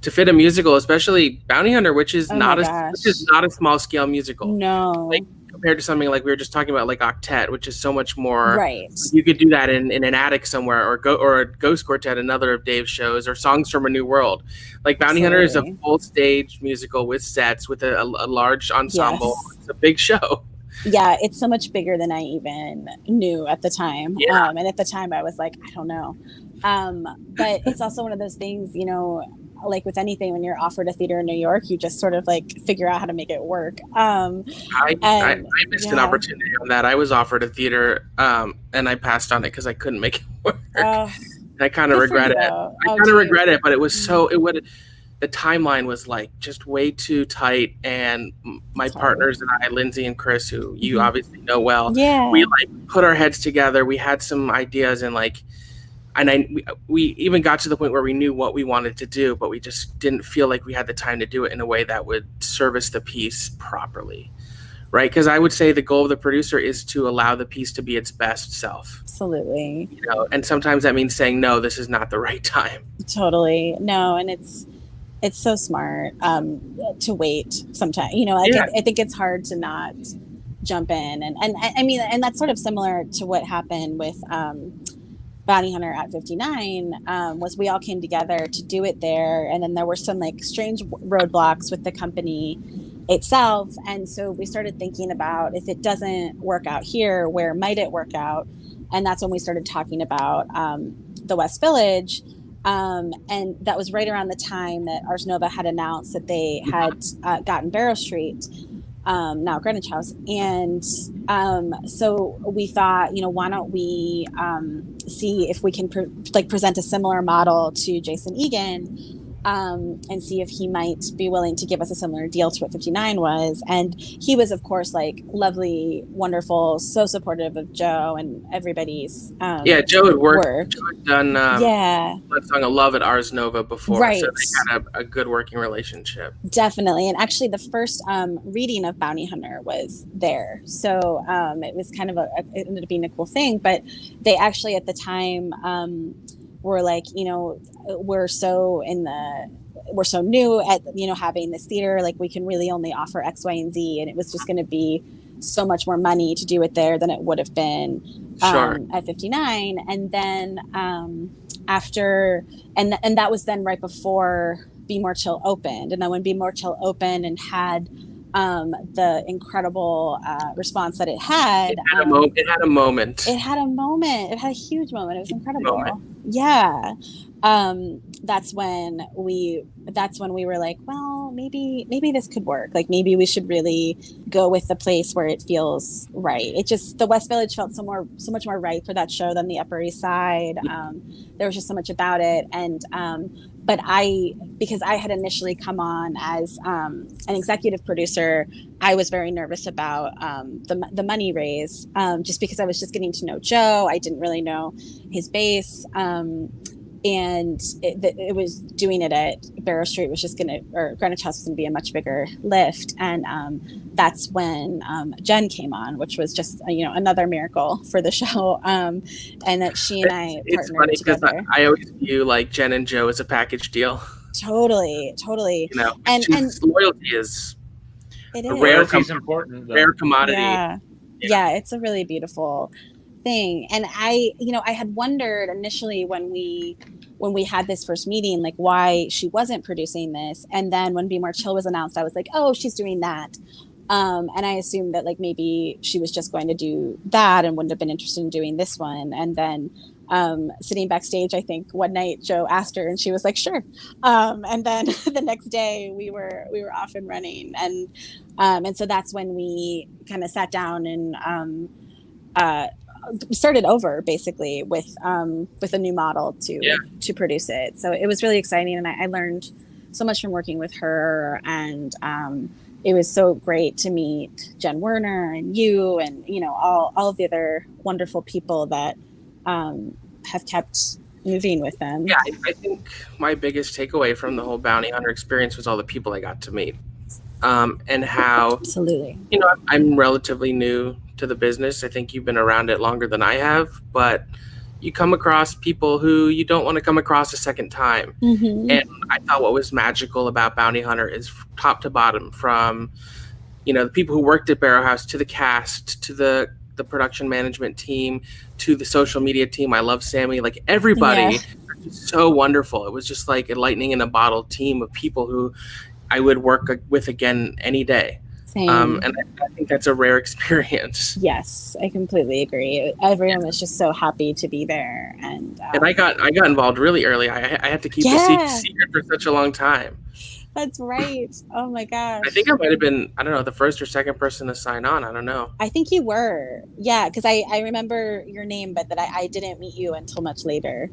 to fit a musical, especially Bounty Hunter, which is not a small scale musical. No. Like compared to something like we were just talking about, like Octet, which is so much more. Right. You could do that in an attic somewhere, or a Ghost Quartet, another of Dave's shows, or Songs from a New World. Like Bounty Hunter is a full stage musical with sets, with a large ensemble. Yes. It's a big show. Yeah, it's so much bigger than I even knew at the time. Yeah. And at the time I was like, I don't know. But it's also one of those things, like with anything, when you're offered a theater in New York, you just sort of like figure out how to make it work. I missed an opportunity on that. I was offered a theater and I passed on it because I couldn't make it work. I kind of regret it. Regret it, but it was the timeline was like just way too tight, and my partners and I, Lindsay and Chris, who you obviously know well, we like put our heads together. We had some ideas, and we even got to the point where we knew what we wanted to do, but we just didn't feel like we had the time to do it in a way that would service the piece properly, right? Because I would say the goal of the producer is to allow the piece to be its best self. Absolutely. And sometimes that means saying, no, this is not the right time. Totally. No, and it's so smart to wait sometimes. I think it's hard to not jump in. And I mean, and that's sort of similar to what happened with Bounty Hunter at 59, was we all came together to do it there. And then there were some like strange roadblocks with the company itself. And so we started thinking about, if it doesn't work out here, where might it work out? And that's when we started talking about the West Village. And that was right around the time that Ars Nova had announced that they had gotten Barrow Street, now Greenwich House. And so we thought, why don't we see if we can present a similar model to Jason Egan, and see if he might be willing to give us a similar deal to what 59 was. And he was, of course, like lovely, wonderful, so supportive of Joe and everybody's Joe had work. work. Joe had done Song of Love at Ars Nova before, right. So they had a good working relationship. Definitely. And actually the first reading of Bounty Hunter was there. So it was kind of it ended up being a cool thing, but they actually at the time were like, you know, we're so new at, you know, having this theater, like we can really only offer X, Y, and Z. And it was just going to be so much more money to do it there than it would have been at 59. And then after, and that was then right before Be More Chill opened. And then when Be More Chill opened and had the incredible response that it had. It had a moment. It had a huge moment. It was incredible. Yeah. That's when we were like, well, maybe this could work. Like maybe we should really go with the place where it feels right. It just, the West Village felt so much more right for that show than the Upper East Side. There was just so much about it. And but because I had initially come on as an executive producer, I was very nervous about the money raise, just because I was just getting to know Joe. I didn't really know his base. And it was doing it at Barrow Street was just or Greenwich House was going to be a much bigger lift. And that's when Jen came on, which was just, another miracle for the show. And that she and I partnered together. Because I always view like Jen and Joe as a package deal. Totally. And loyalty is a rare commodity. Yeah, it's a really beautiful thing. And I had wondered initially when we had this first meeting, like why she wasn't producing this. And then when Be More Chill was announced, I was like, oh, she's doing that. And I assumed that like maybe she was just going to do that and wouldn't have been interested in doing this one. And then sitting backstage, I think one night Joe asked her and she was like, sure. And then the next day we were off and running. And so that's when we kind of sat down and started over basically with a new model to produce it. So it was really exciting, and I learned so much from working with her. And it was so great to meet Jen Werner and you, and all of the other wonderful people that have kept moving with them. Yeah, I think my biggest takeaway from the whole Bounty Hunter experience was all the people I got to meet, and how absolutely. I'm relatively new to the business. I think you've been around it longer than I have, but you come across people who you don't want to come across a second time. Mm-hmm. And I thought what was magical about Bounty Hunter is top to bottom, from the people who worked at Barrow House to the cast to the production management team to the social media team. I love Sammy. Like everybody, so wonderful. It was just like a lightning in a bottle team of people who I would work with again any day. And I think that's a rare experience. Yes, I completely agree. Everyone was just so happy to be there, and I got involved really early. I had to keep the secret for such a long time. That's right. Oh my gosh. I think I might have been, I don't know, the first or second person to sign on. I don't know. I think you were. Yeah, because I remember your name, but that I didn't meet you until much later.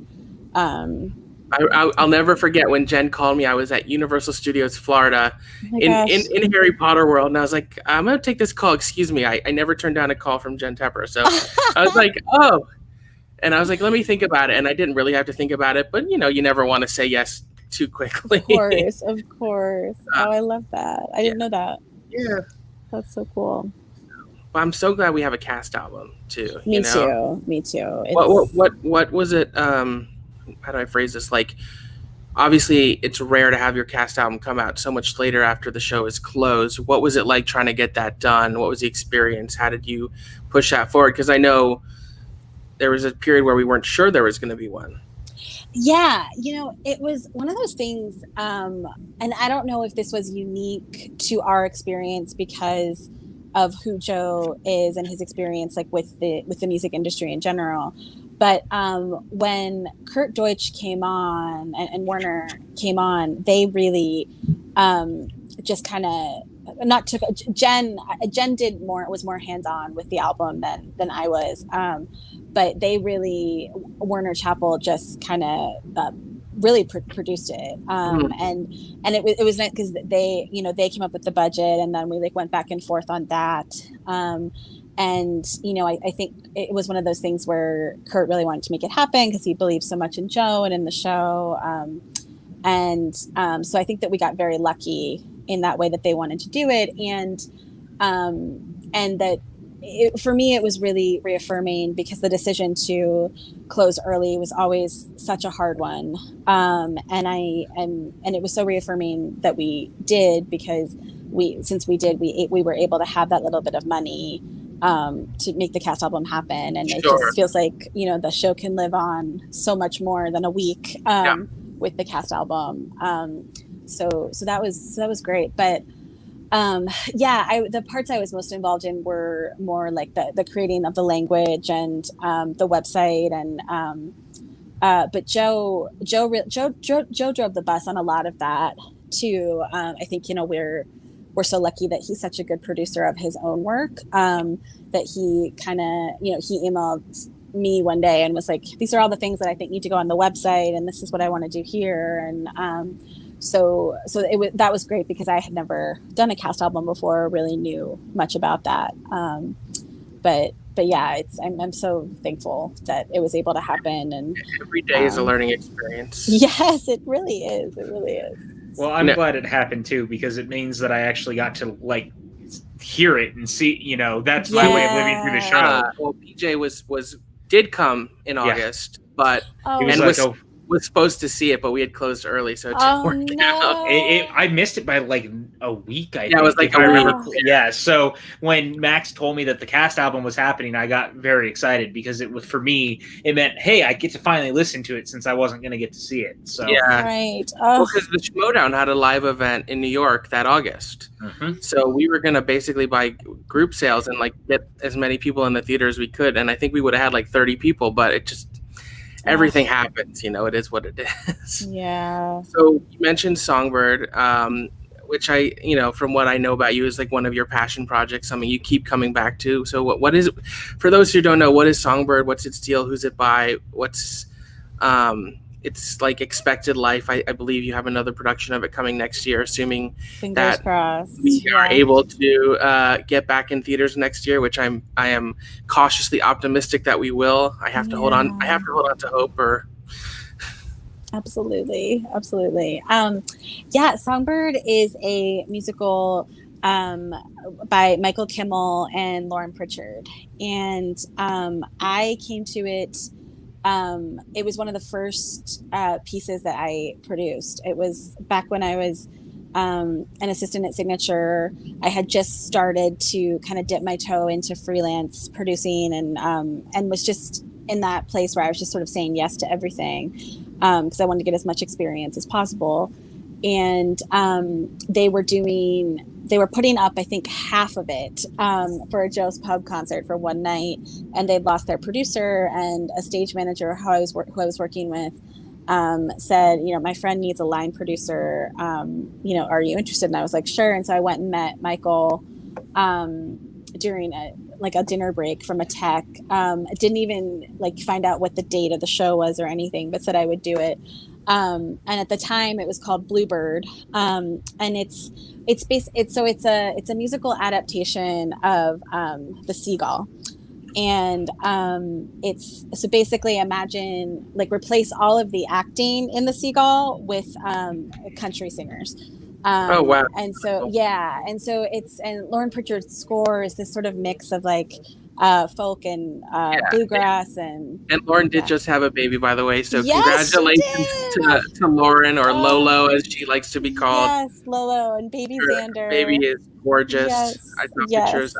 I'll never forget when Jen called me. I was at Universal Studios Florida in Harry Potter world, and I was like, I'm going to take this call. Excuse me. I never turned down a call from Jen Tepper. So I was like, oh. And I was like, let me think about it. And I didn't really have to think about it. But, you never want to say yes too quickly. Of course. Oh, I love that. I didn't know that. Yeah. That's so cool. But I'm so glad we have a cast album, too. Me too. What was it? How do I phrase this? Like, obviously it's rare to have your cast album come out so much later after the show is closed. What was it like trying to get that done? What was the experience? How did you push that forward? Because I know there was a period where we weren't sure there was going to be one. Yeah, it was one of those things, and I don't know if this was unique to our experience because of who Joe is and his experience like with the music industry in general. But when Kurt Deutsch came on and Werner came on, they really just kind of not took Jen did more, was more hands-on with the album than I was. But they really, Werner Chappell just kind of really produced it. And it was nice because they came up with the budget, and then we like went back and forth on that. And I think it was one of those things where Kurt really wanted to make it happen because he believes so much in Joe and in the show. So I think that we got very lucky in that way that they wanted to do it, and that for me it was really reaffirming because the decision to close early was always such a hard one, and it was so reaffirming that we did, because we were able to have that little bit of money to make the cast album happen, and it just feels like the show can live on so much more than a week with the cast album. So that was great. But the parts I was most involved in were more like the creating of the language and the website, and but Joe drove the bus on a lot of that too. I think we're so lucky that he's such a good producer of his own work, that he kind of he emailed me one day and was like, these are all the things that I think need to go on the website, and this is what I want to do here. And so that was great, because I had never done a cast album before, really knew much about that. But yeah, I'm so thankful that it was able to happen. And every day is a learning experience. Yes, it really is. It really is. Well, I'm glad it happened too, because it means that I actually got to like hear it and see. That's my way of living through the show. Well, PJ did come in August, but was supposed to see it, but we had closed early, so it didn't work out. I missed it by like a week. I think, it was like I remember. Yeah. So when Max told me that the cast album was happening, I got very excited, because it was, for me, it meant, hey, I get to finally listen to it since I wasn't going to get to see it. So right. Well, because the Schmodown had a live event in New York that August, so we were going to basically buy group sales and like get as many people in the theater as we could, and I think we would have had like 30 people, but it just. Everything happens, it is what it is. Yeah. So you mentioned Songbird, which I, from what I know about you, is like one of your passion projects, something you keep coming back to. So what is, for those who don't know, what is Songbird? What's its deal? Who's it by? What's, it's like Expected Life. I believe you have another production of it coming next year, assuming Fingers crossed. We are able to get back in theaters next year, which I am cautiously optimistic that we will. I have to hold on. I have to hold on to hope. Absolutely. Songbird is a musical by Michael Kimmel and Lauren Pritchard, and I came to it. It was one of the first pieces that I produced. It was back when I was an assistant at Signature. I had just started to kind of dip my toe into freelance producing, and was just in that place where I was just sort of saying yes to everything, because I wanted to get as much experience as possible. And they were putting up, I think, half of it for a Joe's Pub concert for one night, and they'd lost their producer, and a stage manager who I was working with said, my friend needs a line producer. Are you interested? And I was like, sure. And so I went and met Michael during a dinner break from a tech. Didn't even find out what the date of the show was or anything, but said I would do it. And at the time it was called Bluebird. And it's a musical adaptation of The Seagull. And it's so basically imagine replace all of the acting in The Seagull with country singers. Oh wow! And so and Lauren Pritchard's score is this sort of mix of folk and bluegrass, and Lauren did just have a baby, by the way. So congratulations to Lauren, or Lolo as she likes to be called. Yes, Lolo, and baby Xander. Baby is gorgeous. Yes. I saw pictures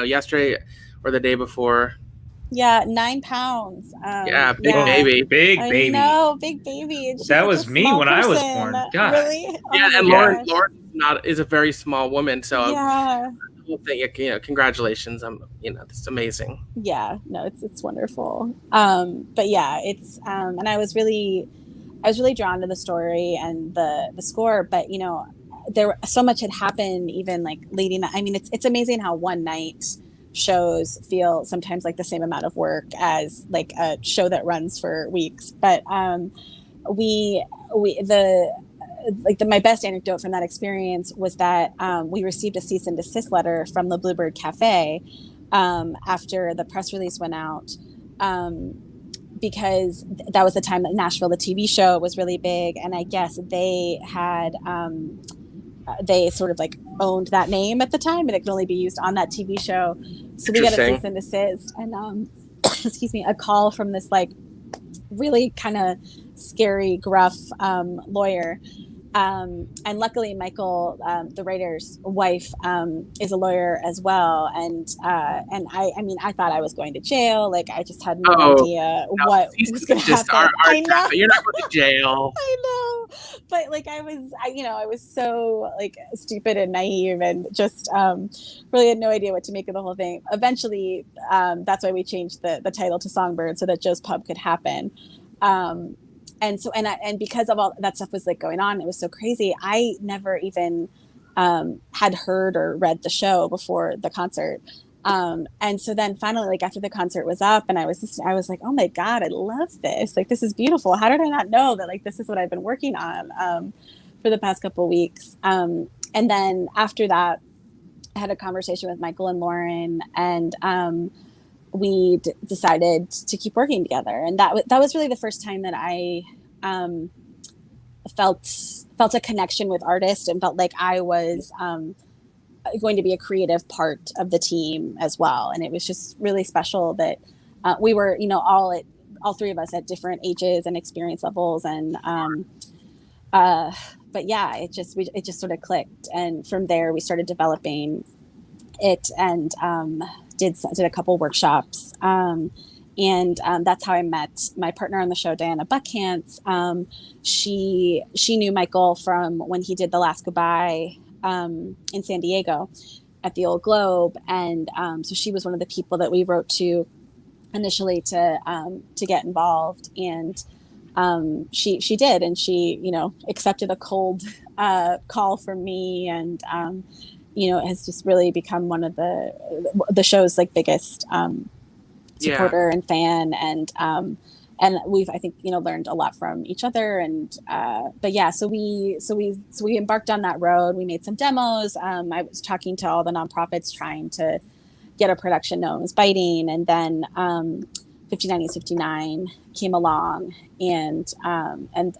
yesterday or the day before. Yeah, 9 pounds. Big baby. Big baby. No, big baby. That was me when I was born. God. Really? And Lauren is a very small woman, so yeah. Congratulations. It's amazing. Yeah, no, it's wonderful. But yeah, it's and I was really drawn to the story and the score, but there so much had happened even leading that. I mean, it's amazing how one night shows feel sometimes like the same amount of work as a show that runs for weeks. But my best anecdote from that experience was that we received a cease and desist letter from the Bluebird Cafe after the press release went out, because that was the time that Nashville, the TV show, was really big, and I guess they had they sort of like owned that name at the time, and it could only be used on that TV show. So we got a cease and desist, and excuse me, a call from this like really kind of scary, gruff lawyer. And luckily, Michael, the writer's wife, is a lawyer as well. And I thought I was going to jail. Like, I just had no idea what was going to happen. I know. You're not going to jail. I know. But like, I was so like stupid and naive and just really had no idea what to make of the whole thing. Eventually, that's why we changed the title to Songbird so that Joe's Pub could happen. And so, and because of all that stuff was like going on, it was so crazy. I never even had heard or read the show before the concert. And so then finally, like after the concert was up and I was like, oh my God, I love this. Like, this is beautiful. How did I not know that like, this is what I've been working on for the past couple of weeks. And then after that, I had a conversation with Michael and Lauren, and we decided to keep working together. And that was really the first time that I felt a connection with artists and felt like I was going to be a creative part of the team as well. And it was just really special that we were, all three of us at different ages and experience levels. And but yeah, it just sort of clicked. And from there we started developing it, and did a couple workshops, and that's how I met my partner on the show, Diana Buckhantz. She knew Michael from when he did The Last Goodbye in San Diego at the Old Globe, and so she was one of the people that we wrote to initially to get involved, and she did, and she accepted a cold call from me, and it has just really become one of the show's like biggest supporter and fan, and we've, I think, learned a lot from each other, and but yeah, so we embarked on that road. We made some demos. I was talking to all the nonprofits trying to get a production known as Biting, and then 59 is 59 came along, and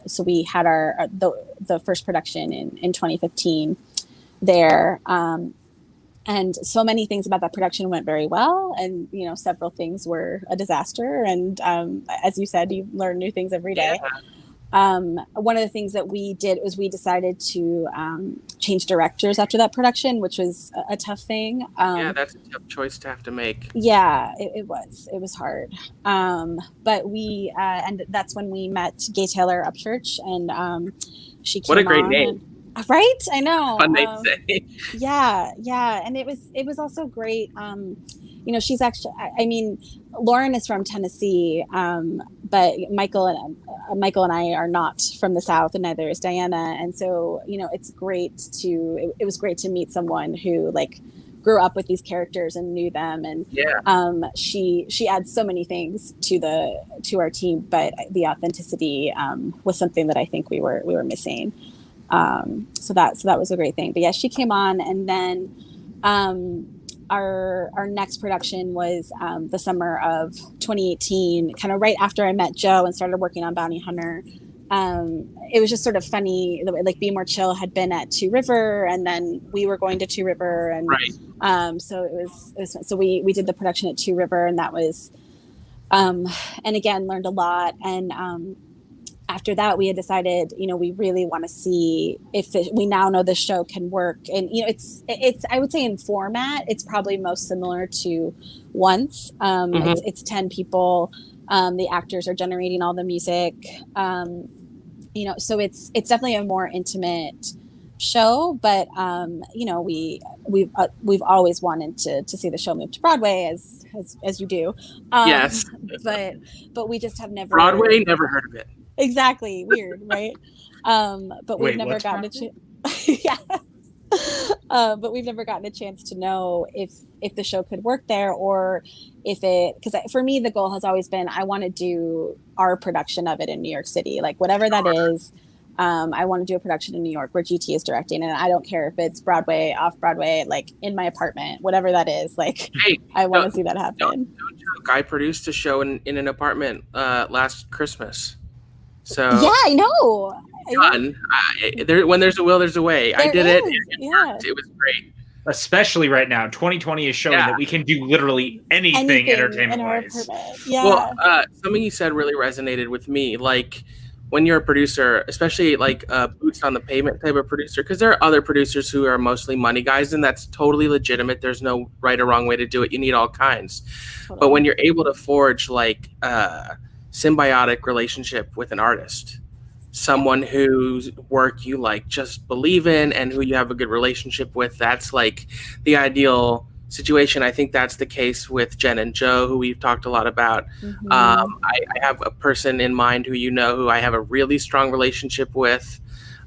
so we had the first production in 2015 there, and so many things about that production went very well, and several things were a disaster, and as you said, you learn new things every day. One of the things that we did was we decided to change directors after that production, which was a tough thing. That's a tough choice to have to make. Yeah, it was hard, but we and that's when we met Gay Taylor Upchurch, and she came what a great on, name. Right? I know. Fun name to say. Yeah. And it was also great. She's actually, Lauren is from Tennessee, but Michael and I are not from the South, and neither is Diana. And so, it's great it was great to meet someone who like grew up with these characters and knew them. And she adds so many things to our team, but the authenticity was something that I think we were missing. So that was a great thing. But yeah, she came on, and then our next production was the summer of 2018, kind of right after I met Joe and started working on Bounty Hunter. It was just sort of funny, like Be More Chill had been at Two River, and then we were going to Two River, and so it was so we did the production at Two River, and that was and again learned a lot. And after that, we had decided, we really want to see if we now know the show can work. And, it's, I would say in format, it's probably most similar to Once. It's 10 people. The actors are generating all the music. So it's definitely a more intimate show, but, we've always wanted to see the show move to Broadway as you do. Yes. But we just have never. Broadway, never heard of it. Exactly. Weird, right? But we've never gotten to. Yeah. But we've never gotten a chance to know if the show could work there, or if it, because for me the goal has always been I want to do our production of it in New York City, like whatever that is. I want to do a production in New York where GT is directing, and I don't care if it's Broadway, off Broadway, like in my apartment, whatever that is. Like, hey, I want to see that happen. Don't joke. I produced a show in an apartment last Christmas. So yeah, I know. When there's a will, there's a way. I did it. It was great. Especially right now, 2020 is showing that we can do literally anything entertainment-wise. Yeah. Well, something you said really resonated with me. Like, when you're a producer, especially like boots on the pavement type of producer, because there are other producers who are mostly money guys, and that's totally legitimate. There's no right or wrong way to do it. You need all kinds. Totally. But when you're able to forge like a symbiotic relationship with an artist, someone whose work you like just believe in and who you have a good relationship with, that's like the ideal situation. I think that's the case with Jen and Joe, who we've talked a lot about. Mm-hmm. I have a person in mind who I have a really strong relationship with,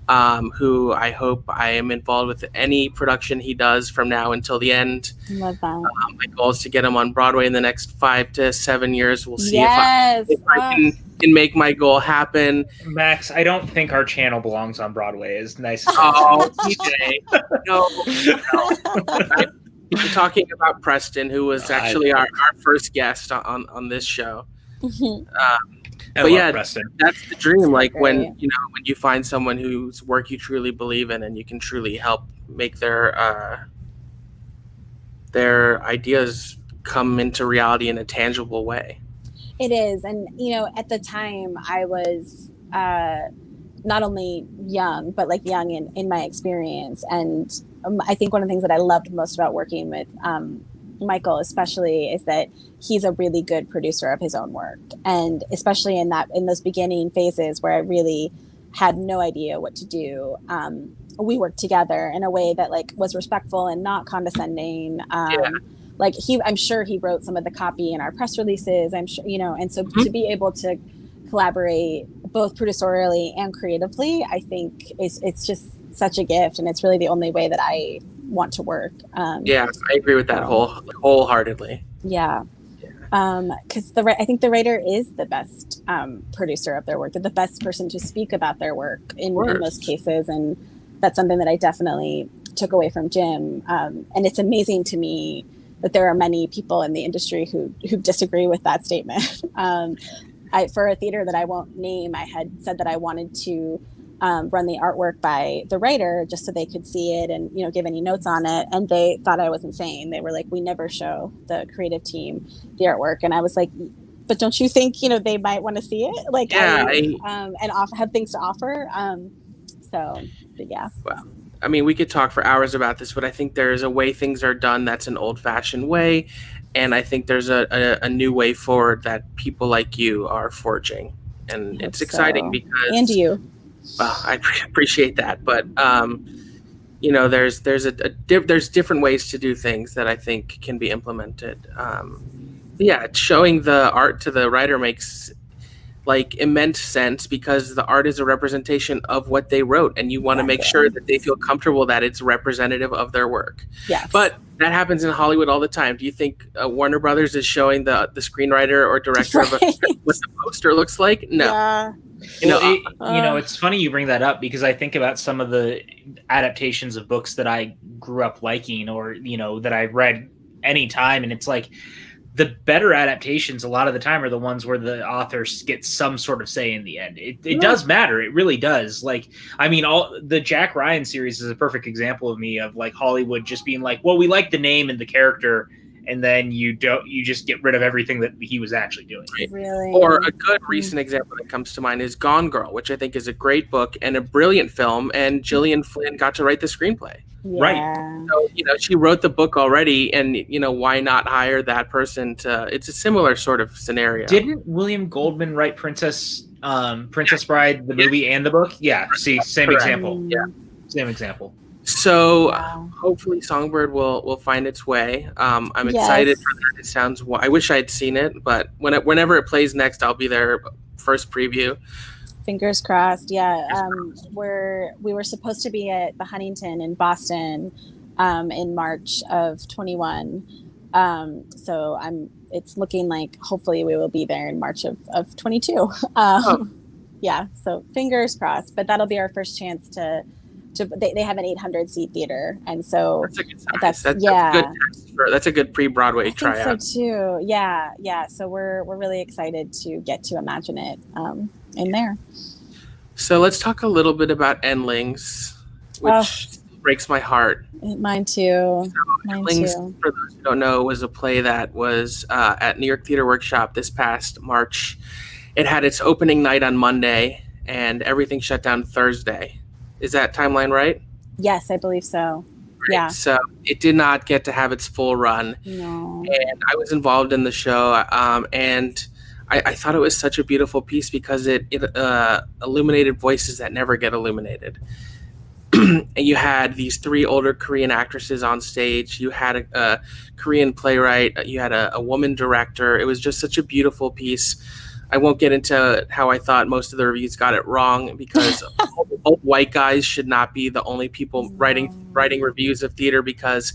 who I hope I am involved with any production he does from now until the end. Love that. My goal is to get him on Broadway in the next 5 to 7 years. We'll see if I can make my goal happen. Max, I don't think our channel belongs on Broadway. As nice as TJ. No. I'm talking about Preston, who was actually our first guest on this show. But yeah, Preston. That's the dream. Like when you find someone whose work you truly believe in, and you can truly help make their ideas come into reality in a tangible way. It is. And, at the time I was not only young, but like young in my experience. And I think one of the things that I loved most about working with Michael especially is that he's a really good producer of his own work. And especially in those beginning phases where I really had no idea what to do, we worked together in a way that like was respectful and not condescending. Like I'm sure he wrote some of the copy in our press releases. I'm sure, and so to be able to collaborate both producerially and creatively, I think it's just such a gift, and it's really the only way that I want to work. I agree with that wholeheartedly. Yeah. Because I think the writer is the best producer of their work. They're the best person to speak about their work in most cases, and that's something that I definitely took away from Jim. And it's amazing to me that there are many people in the industry who disagree with that statement. For a theater that I won't name, I had said that I wanted to run the artwork by the writer just so they could see it and give any notes on it, and they thought I was insane. They were like, we never show the creative team the artwork. And I was like, but don't you think they might want to see it, like and have things to offer? But yeah. Well, I mean, we could talk for hours about this, but I think there's a way things are done that's an old-fashioned way, and I think there's a new way forward that people like you are forging, and it's exciting because and you. Well, I appreciate that, but there's different ways to do things that I think can be implemented. Showing the art to the writer makes like immense sense because the art is a representation of what they wrote, and you want to make sure that they feel comfortable that it's representative of their work. Yes. But that happens in Hollywood all the time. Do you think Warner Brothers is showing the screenwriter or director of what the poster looks like? No. Yeah. It's funny you bring that up because I think about some of the adaptations of books that I grew up liking or, that I read anytime. And it's like the better adaptations a lot of the time are the ones where the authors get some sort of say in the end. It does matter. It really does. Like, I mean, all the Jack Ryan series is a perfect example of me of like Hollywood just being like, well, we like the name and the character, and then you just get rid of everything that he was actually doing. Really? Or a good recent example that comes to mind is Gone Girl, which I think is a great book and a brilliant film, and Gillian Flynn got to write the screenplay. Yeah. Right. So, she wrote the book already, and, why not hire that person it's a similar sort of scenario. Didn't William Goldman write Princess Bride, the movie and the book? Yeah. See, same example. Yeah. Same example. So hopefully Songbird will find its way. I'm excited for that. It sounds. I wish I had seen it, but whenever it plays next, I'll be there first preview. Fingers crossed. Yeah. We were supposed to be at the Huntington in Boston in March of 21. So it's looking like hopefully we will be there in March of 22. Yeah. So fingers crossed, but that'll be our first chance to they have an 800 seat theater. And so that's a good size. That's a good pre-Broadway tryout. So too. Yeah. Yeah. So we're really excited to get to imagine it in there. So let's talk a little bit about Endlings, which breaks my heart. Mine too. So Endlings, for those who don't know, was a play that was at New York Theater Workshop this past March. It had its opening night on Monday, and everything shut down Thursday. Is that timeline right? Yes, I believe so. Right. Yeah. So it did not get to have its full run. No. And I was involved in the show, and I thought it was such a beautiful piece because it illuminated voices that never get illuminated. And you had these 3 older Korean actresses on stage. You had a Korean playwright. You had a woman director. It was just such a beautiful piece. I won't get into how I thought most of the reviews got it wrong, because old white guys should not be the only people writing reviews of theater, because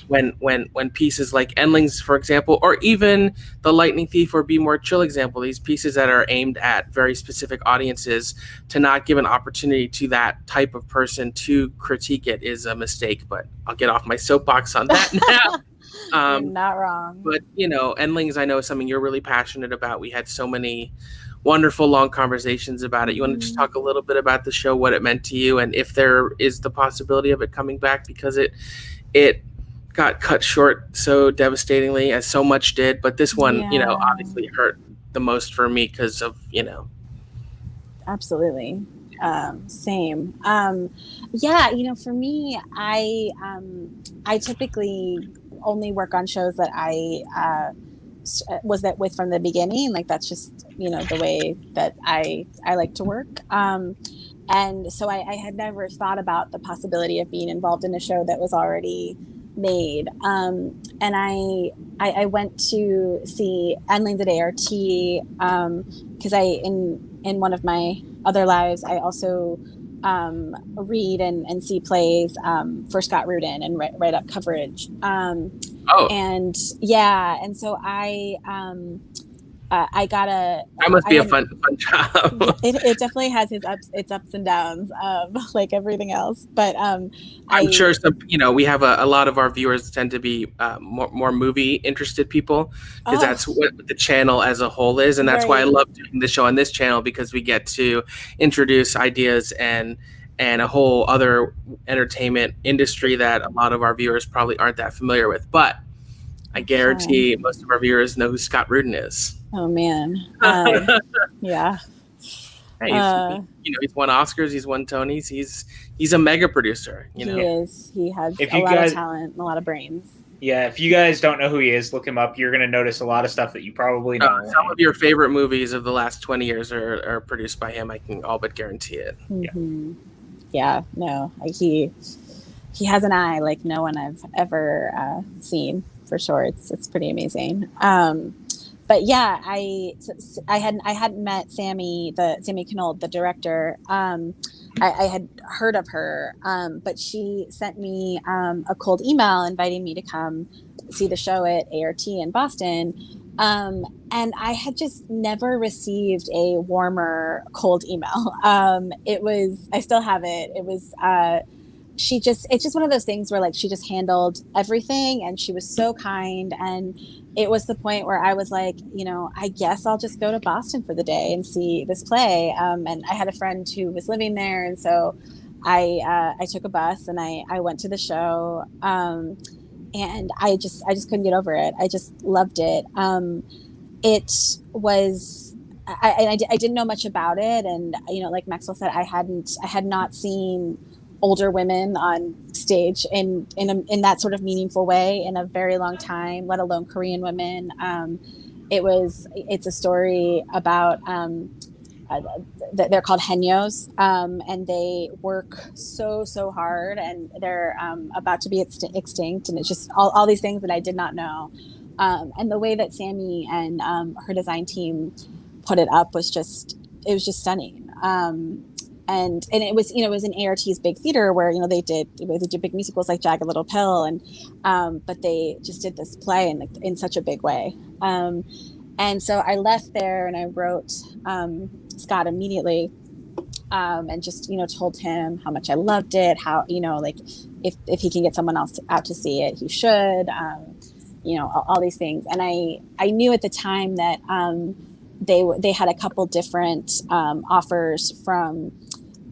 when pieces like Endlings, for example, or even The Lightning Thief or Be More Chill example, these pieces that are aimed at very specific audiences, to not give an opportunity to that type of person to critique it is a mistake. But I'll get off my soapbox on that now. You're not wrong. But, Endlings, I know, is something you're really passionate about. We had so many wonderful long conversations about it. You want to just talk a little bit about the show, what it meant to you, and if there is the possibility of it coming back, because it got cut short so devastatingly, as so much did. But this one, obviously hurt the most for me because of, Absolutely. Same. For me, I typically only work on shows that I was that with from the beginning. Like, that's just, the way that I like to work. And so I had never thought about the possibility of being involved in a show that was already made. And I went to see Endlings at ART because in one of my other lives, I also read and see plays for Scott Rudin and write up coverage. And so I got that must be a fun job. it definitely has its ups and downs, like everything else. But I'm sure some, we have a lot of our viewers tend to be more movie interested people, because that's what the channel as a whole is, and that's why I love doing the show on this channel, because we get to introduce ideas and a whole other entertainment industry that a lot of our viewers probably aren't that familiar with. But I guarantee most of our viewers know who Scott Rudin is. Oh man, yeah. Hey, he's won Oscars, he's won Tonys, he's a mega producer. He is. He has a lot of talent and a lot of brains. Yeah, if you guys don't know who he is, look him up. You're going to notice a lot of stuff that you probably know. Some of your favorite movies of the last 20 years are produced by him. I can all but guarantee it. Mm-hmm. Yeah, no, he has an eye like no one I've ever seen, for sure. It's pretty amazing. But yeah, I hadn't met Sammy Knoll, the director. I had heard of her, but she sent me a cold email inviting me to come see the show at ART in Boston. And I had just never received a warmer cold email. I still have it. It was, it's just one of those things where like, she just handled everything and she was so kind. And it was the point where I was like, I guess I'll just go to Boston for the day and see this play. And I had a friend who was living there. And so I took a bus and I went to the show. And I just couldn't get over it. I just loved it. It was, I didn't know much about it. And, like Maxwell said, I had not seen older women on stage in that sort of meaningful way in a very long time, let alone Korean women. It's a story about, they're called Henyos, and they work so hard, and they're about to be extinct, and it's just all these things that I did not know. And the way that Sammy and her design team put it up was just stunning. and it was, it was in ART's big theater where, they did big musicals like Jagged Little Pill, and but they just did this play in such a big way. And so I left there and I wrote Scott immediately, and just, told him how much I loved it, how, like if he can get someone else out to see it, he should, all these things. And I knew at the time that they had a couple different offers from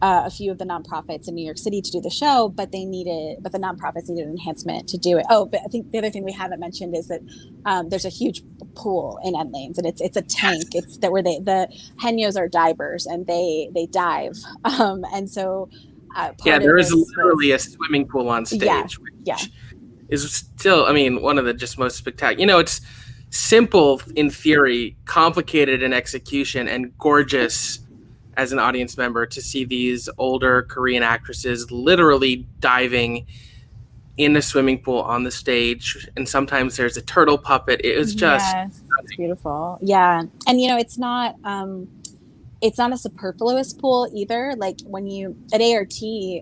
a few of the nonprofits in New York City to do the show, but the nonprofits needed enhancement to do it. Oh, but I think the other thing we haven't mentioned is that there's a huge pool in End Lanes, and it's a tank. It's that where the Henyos are divers and they dive, and so there is literally a swimming pool on stage. Yeah. Is still, one of the just most spectacular. It's simple in theory, complicated in execution, and gorgeous as an audience member to see these older Korean actresses literally diving in a swimming pool on the stage. And sometimes there's a turtle puppet. It was just it's beautiful. Yeah. And it's not a superfluous pool either. Like when at ART,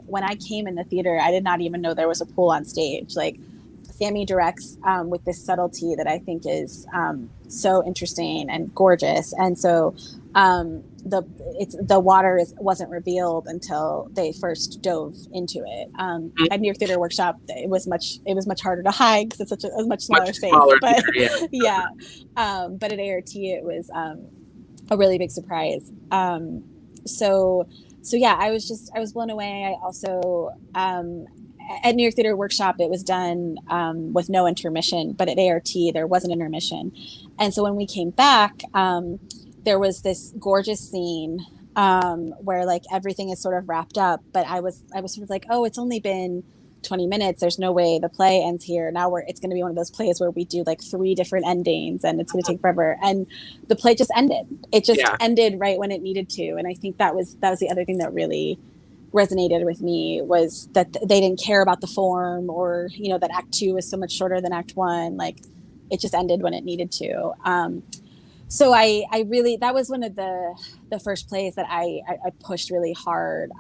when I came in the theater, I did not even know there was a pool on stage. Like Sammy directs with this subtlety that I think is so interesting and gorgeous. And so the water wasn't revealed until they first dove into it. At New York Theater Workshop, it was much harder to hide because it's a much smaller space. But yeah. But at ART, it was a really big surprise. So yeah, I was blown away. I also at New York Theater Workshop, it was done with no intermission, but at ART there was an intermission. And so when we came back, there was this gorgeous scene where like everything is sort of wrapped up, but I was sort of like, oh, it's only been 20 minutes. There's no way the play ends here. Now it's going to be one of those plays where we do like 3 different endings and it's going to take forever. And the play just ended. It just ended right when it needed to. And I think that was the other thing that really resonated with me, was that they didn't care about the form, or, that Act 2 was so much shorter than Act 1. Like it just ended when it needed to. So I really, that was one of the first plays that I pushed really hard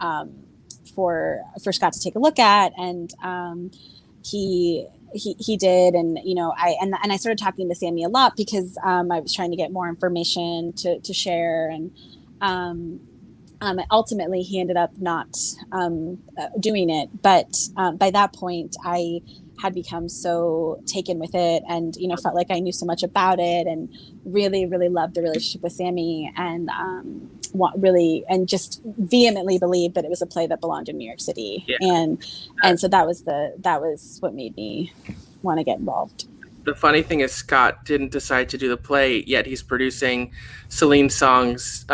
for Scott to take a look at, and he did, and I started talking to Sammy a lot because I was trying to get more information to share, and ultimately he ended up not doing it, but by that point I had become so taken with it, and felt like I knew so much about it, and really, really loved the relationship with Sammy, and just vehemently believed that it was a play that belonged in New York City, and so that was what made me want to get involved. The funny thing is, Scott didn't decide to do the play yet. He's producing Celine Song's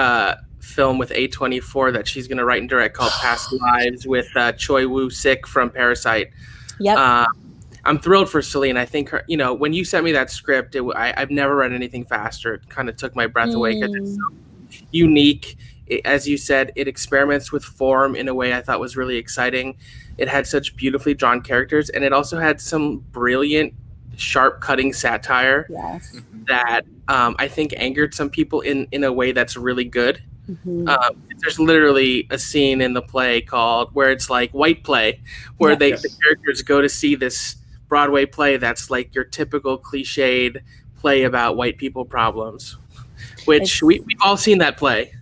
film with A24 that she's going to write and direct, called Past Lives, with Choi Woo-sik from Parasite. Yep. I'm thrilled for Celine. I think her, when you sent me that script, I've never read anything faster. It kind of took my breath away because it's so unique. As you said, it experiments with form in a way I thought was really exciting. It had such beautifully drawn characters, and it also had some brilliant, sharp cutting satire that I think angered some people in a way that's really good. Mm-hmm. There's literally a scene in the play where it's like white play, where the characters go to see this Broadway play that's like your typical cliched play about white people problems, which we've all seen that play.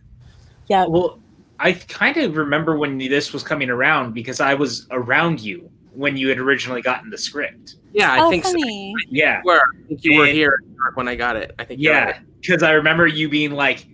Yeah. Well, I kind of remember when this was coming around because I was around you when you had originally gotten the script. Yeah, I think funny. So. Yeah. You were here when I got it. I think. Yeah, because I remember you being like,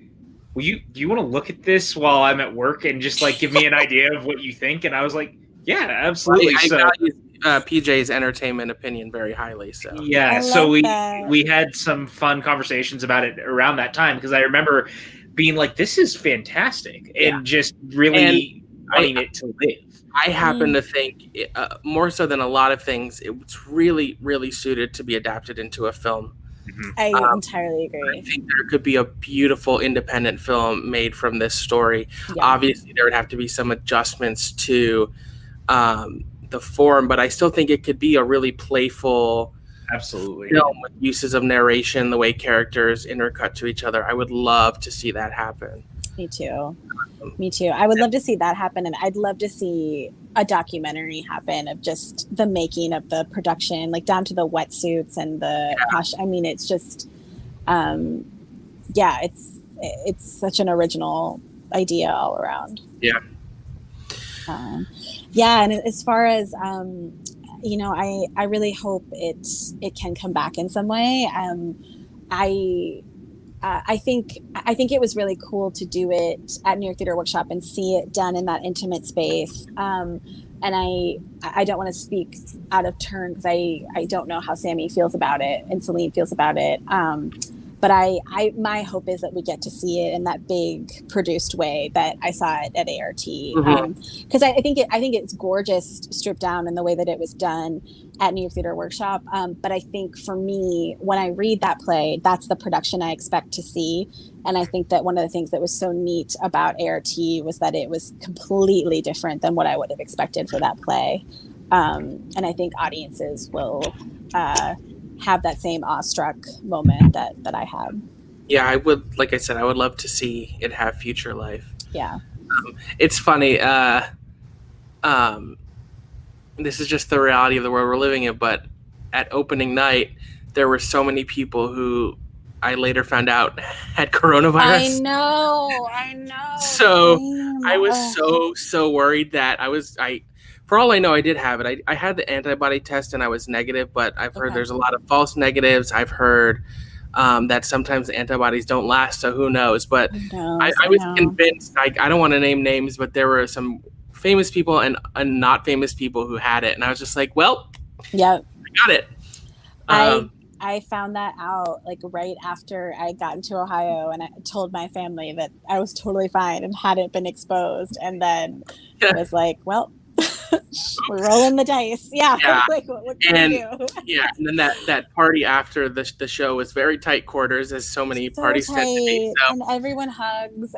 do you want to look at this while I'm at work and just like give me an idea of what you think? And I was like, yeah, absolutely. I value PJ's entertainment opinion very highly. So yeah, so we had some fun conversations about it around that time, because I remember being like, this is fantastic, and just really wanting it to live. I happen to think, more so than a lot of things, it's really, really suited to be adapted into a film. Mm-hmm. I entirely agree. I think there could be a beautiful independent film made from this story. Yeah. Obviously, there would have to be some adjustments to the form, but I still think it could be a really playful film with uses of narration, the way characters intercut to each other. I would love to see that happen. Me too. Me too. I would love to see that happen, and I'd love to see a documentary happen of just the making of the production, like down to the wetsuits and the I mean, it's just, it's such an original idea all around. Yeah. And as far as I really hope it can come back in some way. I think it was really cool to do it at New York Theater Workshop and see it done in that intimate space. And I don't want to speak out of turn because I don't know how Sammy feels about it and Celine feels about it. But my hope is that we get to see it in that big produced way that I saw it at ART. Because I think it's gorgeous stripped down in the way that it was done at New York Theater Workshop. But I think for me, when I read that play, that's the production I expect to see. And I think that one of the things that was so neat about ART was that it was completely different than what I would have expected for that play. And I think audiences will have that same awestruck moment that I have. Yeah, I would, like I said, I would love to see it have future life. Yeah. It's funny. This is just the reality of the world we're living in, but at opening night, there were so many people who I later found out had coronavirus. I know. So I was so worried that for all I know, I did have it. I had the antibody test and I was negative, but I've heard there's a lot of false negatives. I've heard that sometimes the antibodies don't last, so who knows? But I was convinced, I don't want to name names, but there were some famous people and not famous people who had it. And I was just like, well, I got it. I found that out like right after I got into Ohio, and I told my family that I was totally fine and hadn't been exposed. And then I was like, well, we're rolling the dice. Yeah. Like, what can we do? Yeah. And then that party after the show was very tight quarters, as so many parties tend to be. So. And everyone hugs.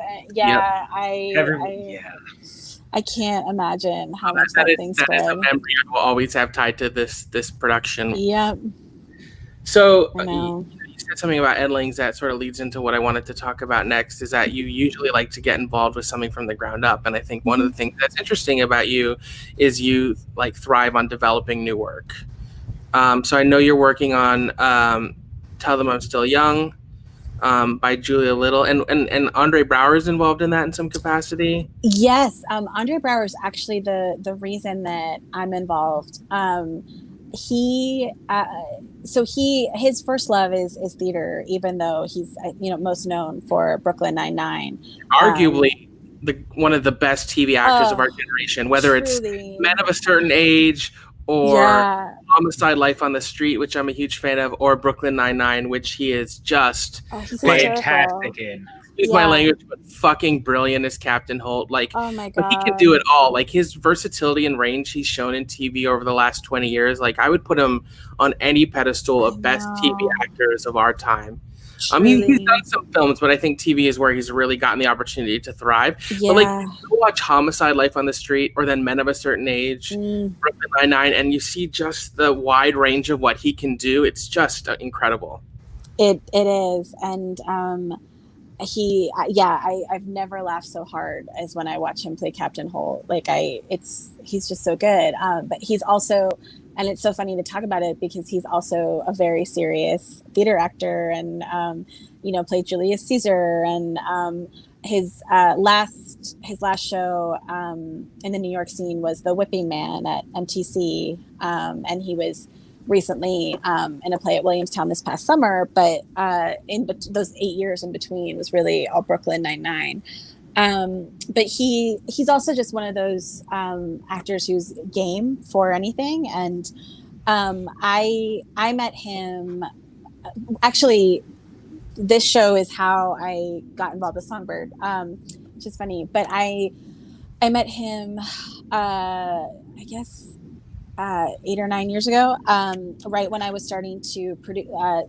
I can't imagine how much that thing spread. That is a memory I will always have tied to this production. Yep. So you said something about Edlings that sort of leads into what I wanted to talk about next, is that you usually like to get involved with something from the ground up. And I think one of the things that's interesting about you is you like thrive on developing new work. So I know you're working on Tell Them I'm Still Young by Julia Little, and Andre Brower is involved in that in some capacity. Yes. Andre Brower is actually the reason that I'm involved. His first love is theater, even though he's most known for Brooklyn Nine-Nine. Arguably one of the best TV actors of our generation, whether truly. It's Men of a Certain Age or Homicide: Life on the Street, which I'm a huge fan of, or Brooklyn Nine-Nine, which he is just fantastic in. Excuse my language, but fucking brilliant as Captain Holt. Like, oh my God. He can do it all. Like, his versatility and range he's shown in TV over the last 20 years. Like, I would put him on any pedestal of best TV actors of our time. He's done some films, but I think TV is where he's really gotten the opportunity to thrive. Yeah. But like, you watch Homicide: Life on the Street, or then Men of a Certain Age, Brooklyn Nine-Nine, and you see just the wide range of what he can do. It's just incredible. It is, and I've never laughed so hard as when I watch him play Captain Holt. Like he's just so good. But he's also, and it's so funny to talk about it because he's also a very serious theater actor, and played Julius Caesar, and his last show in the New York scene was The Whipping Man at MTC, and he was recently in a play at Williamstown this past summer, but those 8 years in between was really all Brooklyn Nine-Nine. But he's also just one of those actors who's game for anything. And I met him, actually, this show is how I got involved with Songbird, which is funny, but I met him, I guess, 8 or 9 years ago, right when I was starting to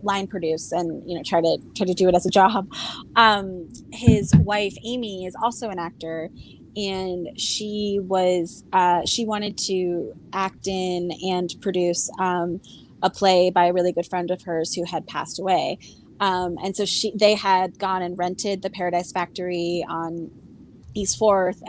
line produce and try to do it as a job. His wife Amy is also an actor, and she wanted to act in and produce a play by a really good friend of hers who had passed away. And so they had gone and rented the Paradise Factory on East 4th,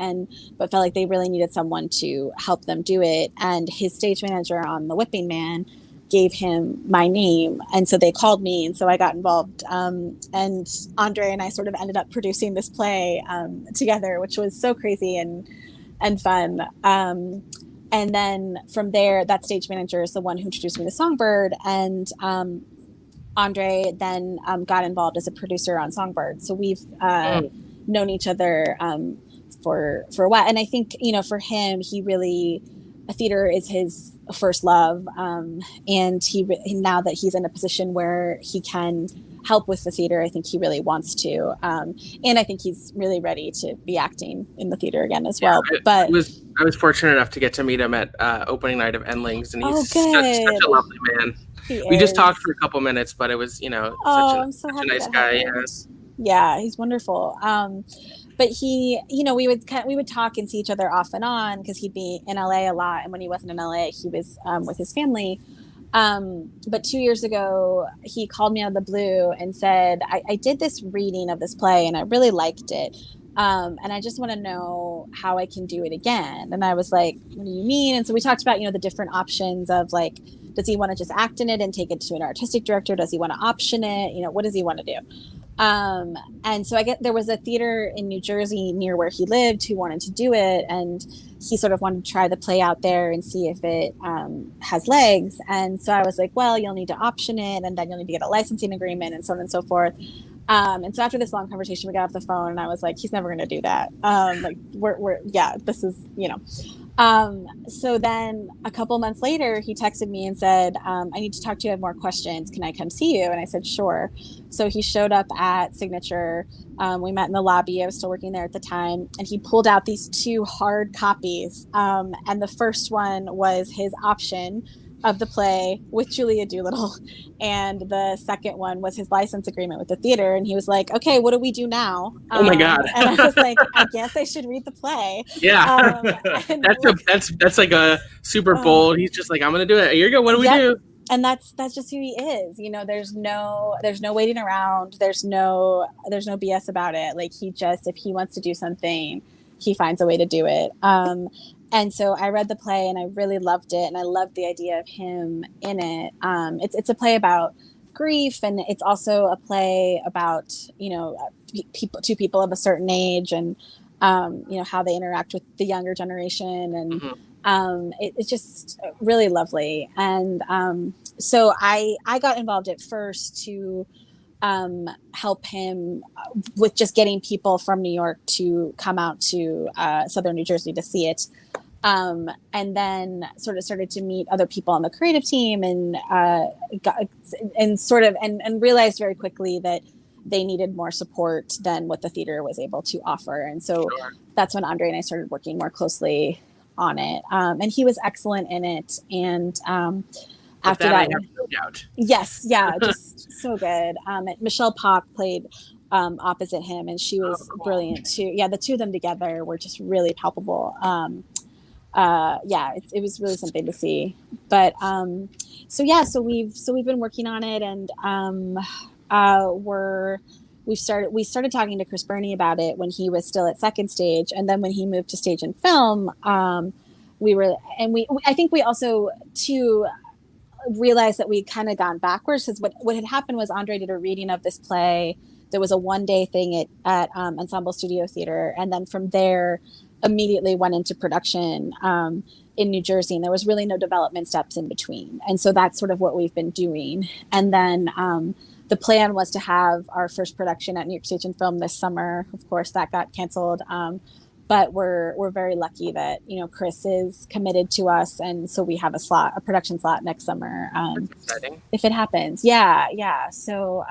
but felt like they really needed someone to help them do it. And his stage manager on The Whipping Man gave him my name. And so they called me, and so I got involved. And Andre and I sort of ended up producing this play together, which was so crazy and fun. And then from there, that stage manager is the one who introduced me to Songbird. And Andre then got involved as a producer on Songbird. So we've known each other for a while. And I think, for him, theater is his first love. And now that he's in a position where he can help with the theater, I think he really wants to. And I think he's really ready to be acting in the theater again as well. But I was fortunate enough to get to meet him at opening night of Endlings, and he's such a lovely man. We just talked for a couple minutes, but it was, I'm so happy such a nice guy. Yeah, he's wonderful. But he, we would talk and see each other off and on because he'd be in LA a lot, and when he wasn't in LA, he was with his family. But 2 years ago, he called me out of the blue and said, I did this reading of this play and I really liked it. And I just want to know how I can do it again. And I was like, what do you mean? And so we talked about, the different options of like, does he want to just act in it and take it to an artistic director? Does he want to option it? What does he want to do? And so there was a theater in New Jersey near where he lived who wanted to do it. And he sort of wanted to try the play out there and see if it has legs. And so I was like, well, you'll need to option it, and then you'll need to get a licensing agreement and so on and so forth. And so after this long conversation, we got off the phone and I was like, he's never going to do that. This is, so then a couple months later, he texted me and said, I need to talk to you. I have more questions. Can I come see you? And I said, sure. So he showed up at Signature. We met in the lobby. I was still working there at the time. And he pulled out these 2 hard copies. And the first one was his option of the play with Julia Doolittle, and the second one was his license agreement with the theater. And he was like, okay, what do we do now? Oh my God. And I was like, I guess I should read the play. Yeah. That's like a super bold. He's just like, I'm gonna do it. Here you go. What do we do? And that's just who he is. There's no waiting around. There's no BS about it. Like, if he wants to do something, he finds a way to do it. And so I read the play and I really loved it. And I loved the idea of him in it. It's a play about grief. And it's also a play about, two people of a certain age and, how they interact with the younger generation. And it's just really lovely. And so I got involved at first to help him with just getting people from New York to come out to Southern New Jersey to see it. And then sort of started to meet other people on the creative team and realized very quickly that they needed more support than what the theater was able to offer. And so that's when Andre and I started working more closely on it. And he was excellent in it. And after that, I have no doubt. Yes. Yeah. Just so good. Michelle Pock played opposite him, and she was brilliant too. Yeah. The two of them together were just really palpable. It was really something to see. But so we've been working on it, and we started talking to Chris Burney about it when he was still at Second Stage, and then when he moved to Stage and Film, I think we also too realized that we'd kind of gone backwards, because what had happened was Andre did a reading of this play. There was a one-day thing at Ensemble Studio Theater, and then from there immediately went into production in New Jersey, and there was really no development steps in between. And so that's sort of what we've been doing. And then the plan was to have our first production at New York Stage and Film this summer. Of course, that got canceled. But we're very lucky that, Chris is committed to us. And so we have a production slot next summer. That's exciting. If it happens. Yeah. So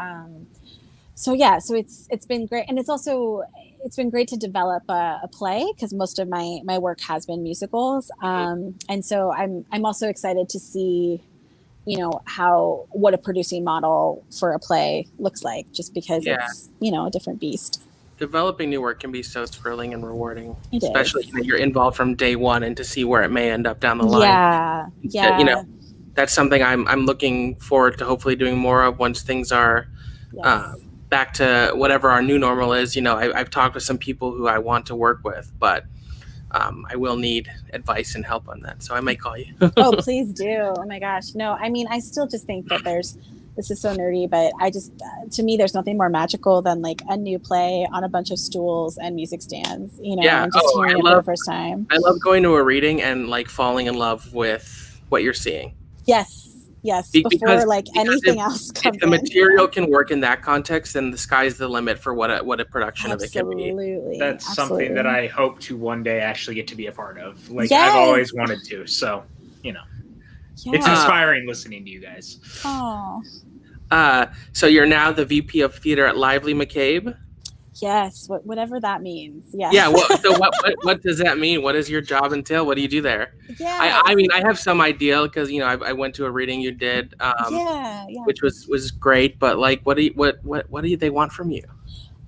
it's been great. And it's been great to develop a play, because most of my work has been musicals. And so I'm also excited to see, what a producing model for a play looks like, just because it's, a different beast. Developing new work can be so thrilling and rewarding, it especially when you're involved from day one, and to see where it may end up down the line. Yeah. That's something I'm looking forward to hopefully doing more of once things are Yes. Back to whatever our new normal is. I've talked to some people who I want to work with, but I will need advice and help on that. So I might call you. Oh, please do. Oh my gosh. No, I mean, I still just think that this is so nerdy, but I just, to me, there's nothing more magical than like a new play on a bunch of stools and music stands, Yeah. and just hearing it for the first time. I love going to a reading and like falling in love with what you're seeing. Yes. Before anything else comes if the material can work in that context, then the sky's the limit for what a production of it can be. Absolutely. That's something that I hope to one day actually get to be a part of. Like, Yes. I've always wanted to. So, it's inspiring listening to you guys. Oh. So you're now the VP of theater at Lively McCabe? Yes, whatever that means. Yes. Yeah. So what does that mean? What does your job entail? What do you do there? Yeah. I mean, I have some idea because I went to a reading you did, which was great. But like, what do they want from you?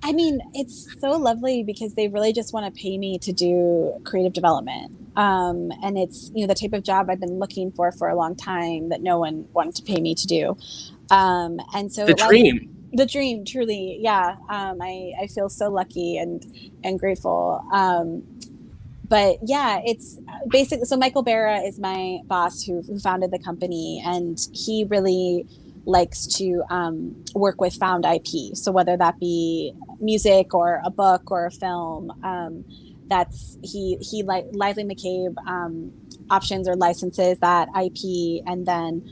I mean, it's so lovely because they really just want to pay me to do creative development, and it's the type of job I've been looking for a long time that no one wanted to pay me to do, and so the dream, truly. Yeah. I feel so lucky and grateful. But yeah, it's basically, so Michael Barra is my boss who founded the company, and he really likes to work with found IP. So whether that be music or a book or a film, that's he Lively McCabe options or licenses that IP and then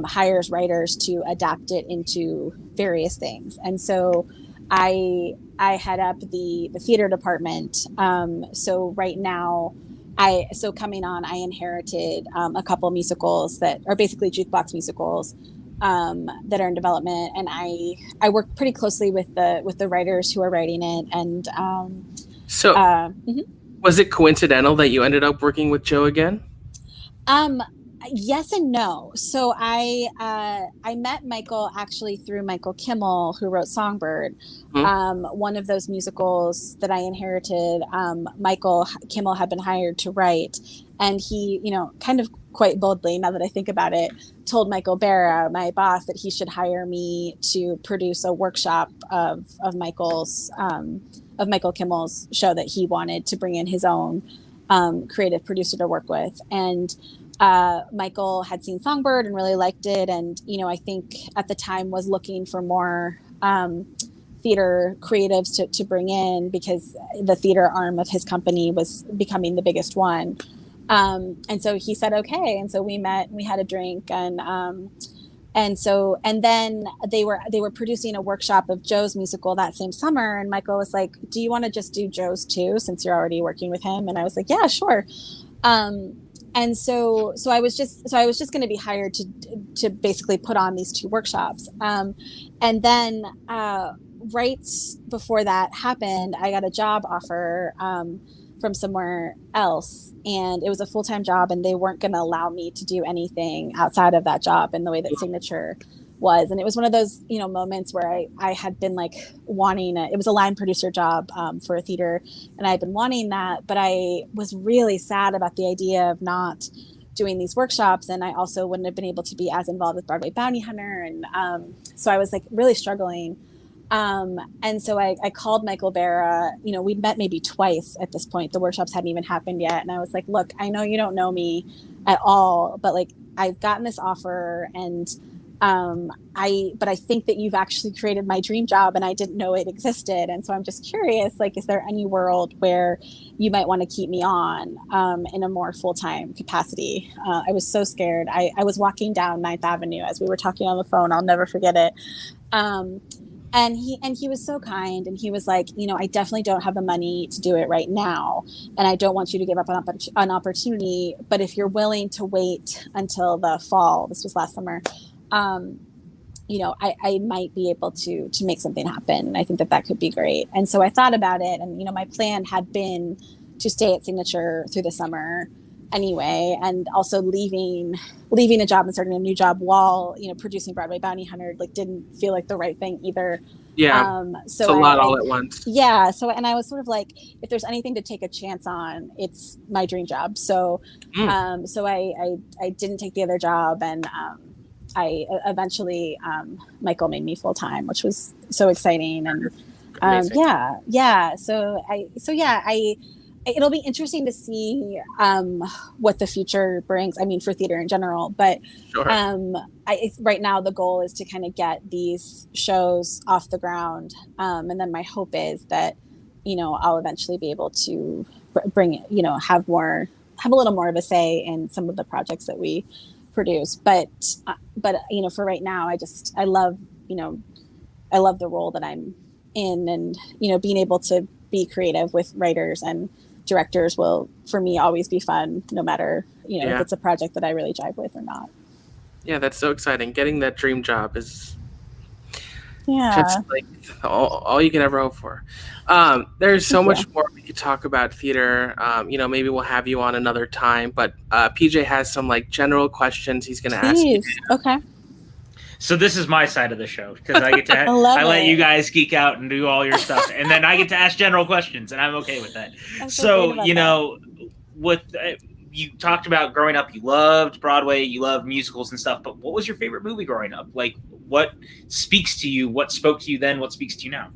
hires writers to adapt it into various things. And so I head up the theater department. So right now, coming on, I inherited a couple musicals that are basically jukebox musicals that are in development, and I work pretty closely with the writers who are writing it. And was it coincidental that you ended up working with Joe again? Yes and no. So I met Michael actually through Michael Kimmel, who wrote Songbird, one of those musicals that I inherited. Michael Kimmel had been hired to write, and he, kind of quite boldly, now that I think about it, told Michael Barra, my boss, that he should hire me to produce a workshop of Michael Kimmel's show that he wanted to bring in his own creative producer to work with. And Michael had seen Songbird and really liked it, and I think at the time was looking for more theater creatives to bring in, because the theater arm of his company was becoming the biggest one. And so he said okay, and so we met, we had a drink, and then they were producing a workshop of Joe's musical that same summer, and Michael was like, do you want to just do Joe's too, since you're already working with him? And I was like, yeah, sure. And so I was just going to be hired to basically put on these two workshops. And then right before that happened, I got a job offer from somewhere else, and it was a full-time job, and they weren't going to allow me to do anything outside of that job in the way that Signature was. And it was one of those, moments where I had been like wanting it was a line producer job for a theater, and I'd been wanting that, but I was really sad about the idea of not doing these workshops, and I also wouldn't have been able to be as involved with Broadway Bounty Hunter, and so I was like really struggling. And so I called Michael Barra. We'd met maybe twice at this point. The workshops hadn't even happened yet. And I was like, look, I know you don't know me at all, but like, I've gotten this offer, and but I think that you've actually created my dream job, and I didn't know it existed. And so I'm just curious, like, is there any world where you might want to keep me on in a more full-time capacity? I was so scared. I was walking down 9th Avenue as we were talking on the phone. I'll never forget it. And he was so kind, and he was like, I definitely don't have the money to do it right now, and I don't want you to give up an opportunity, but if you're willing to wait until the fall, this was last summer, I might be able to make something happen. And I think that could be great. And so I thought about it, and my plan had been to stay at Signature through the summer anyway, and also leaving a job and starting a new job while producing Broadway Bounty Hunter didn't feel like the right thing either. So it's a lot all at once. Yeah. So, and I was sort of like, if there's anything to take a chance on, it's my dream job. So, so I didn't take the other job, and I eventually Michael made me full time, which was so exciting. And it'll be interesting to see what the future brings. I mean, for theater in general, but Sure. Right now the goal is to kind of get these shows off the ground, and then my hope is that I'll eventually be able to bring it, have a little more of a say in some of the projects that we produce. But for right now, I love the role that I'm in, and being able to be creative with writers and directors will, for me, always be fun, no matter if it's a project that I really jive with or not. Yeah, that's so exciting. Getting that dream job is just like all you can ever hope for. There's so much more we could talk about theater. Maybe we'll have you on another time. But PJ has some like general questions he's going to ask you. Okay. So this is my side of the show because I get to I let you guys geek out and do all your stuff, and then I get to ask general questions, and I'm okay with that. You talked about growing up, you loved Broadway, you loved musicals and stuff, but what was your favorite movie growing up? Like, what speaks to you? What spoke to you then? What speaks to you now?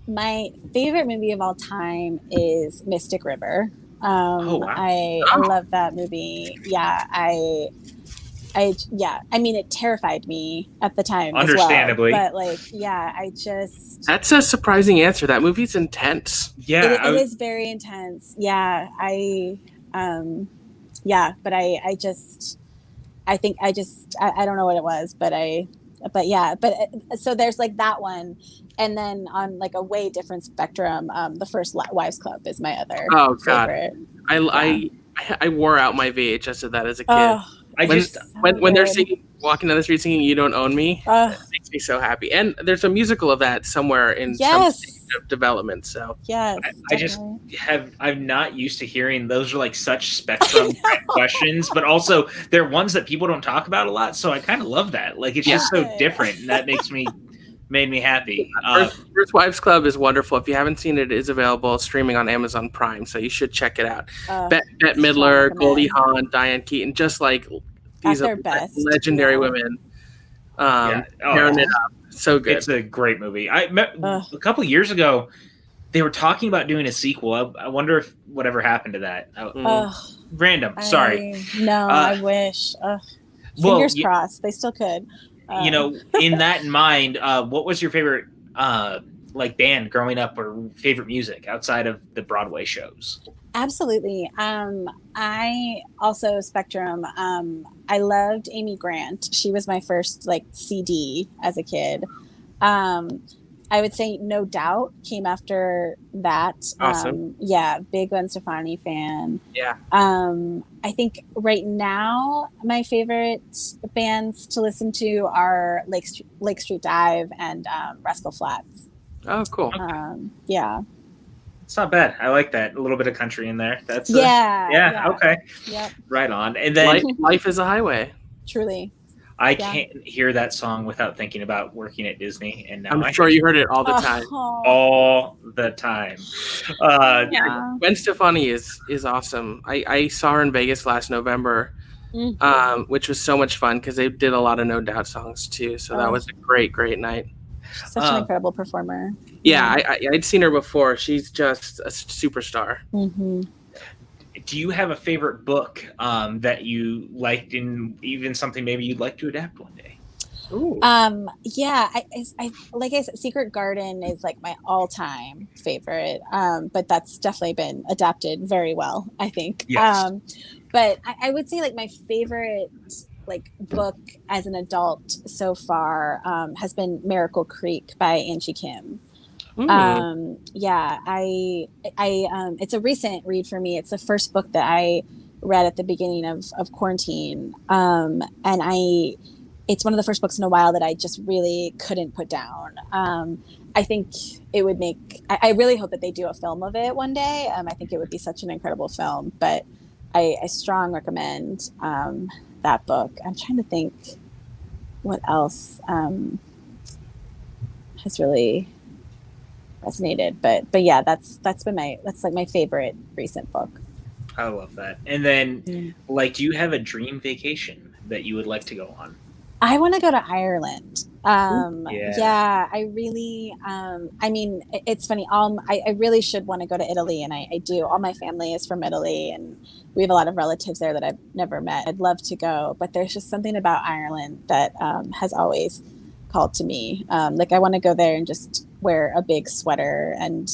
My favorite movie of all time is Mystic River. Wow. I love that movie. Yeah, I mean, it terrified me at the time. Understandably. As well, but That's a surprising answer. That movie's intense. Yeah. It is very intense. Yeah. But I don't know what it was, so there's like that one. And then on like a way different spectrum, the First Wives Club is my other favorite. I wore out my VHS of that as a kid. When they're singing, walking down the street singing "You Don't Own Me," it makes me so happy. And there's a musical of that somewhere in some stage of development. So I'm not used to hearing those are like such spectrum questions, but also they're ones that people don't talk about a lot. So I kind of love that. Like it's just so different, and that made me happy. First Wives Club is wonderful. If you haven't seen it, it is available streaming on Amazon Prime, so you should check it out. Bette Midler, Goldie Hawn, Diane Keaton, just like these are legendary women. Tearing it up. So good. It's a great movie. I met a couple of years ago. They were talking about doing a sequel. I wonder if whatever happened to that. Random. Sorry. I wish. Fingers crossed. They still could. In that in mind, what was your favorite band growing up or favorite music outside of the Broadway shows? Absolutely. I also Spectrum. I loved Amy Grant. She was my first CD as a kid. I would say No Doubt came after that. Awesome. Big Gwen Stefani fan. Yeah. I think right now my favorite bands to listen to are Lake Street Dive and Rascal Flatts. Oh, cool. Yeah. It's not bad. I like that. A little bit of country in there. That's okay. Yep. Right on. And then Life is a Highway. Truly. I can't hear that song without thinking about working at Disney. And now I'm sure you heard it all the time. All the time. Gwen Stefani is awesome. I saw her in Vegas last November, which was so much fun because they did a lot of No Doubt songs too. So that was a great night. Such an incredible performer. Yeah, I'd seen her before. She's just a superstar. Mm-hmm. Do you have a favorite book that you liked, and even something maybe you'd like to adapt one day? Ooh. I like I said, Secret Garden is like my all-time favorite, but that's definitely been adapted very well, I think. Yes. But I would say my favorite book as an adult so far has been Miracle Creek by Angie Kim. It's a recent read for me. It's the first book that I read at the beginning of quarantine. It's one of the first books in a while that I just really couldn't put down. I think it would I really hope that they do a film of it one day. I think it would be such an incredible film, but I strongly recommend that book. I'm trying to think what else has really resonated, but yeah, that's my favorite recent book. I love that. And then do you have a dream vacation that you would like to go on? I want to go to Ireland. Yeah. I really, I mean, it's funny. I really should want to go to Italy, and I do. All my family is from Italy, and we have a lot of relatives there that I've never met. I'd love to go, but there's just something about Ireland that has always called to me. Like I want to go there and just wear a big sweater and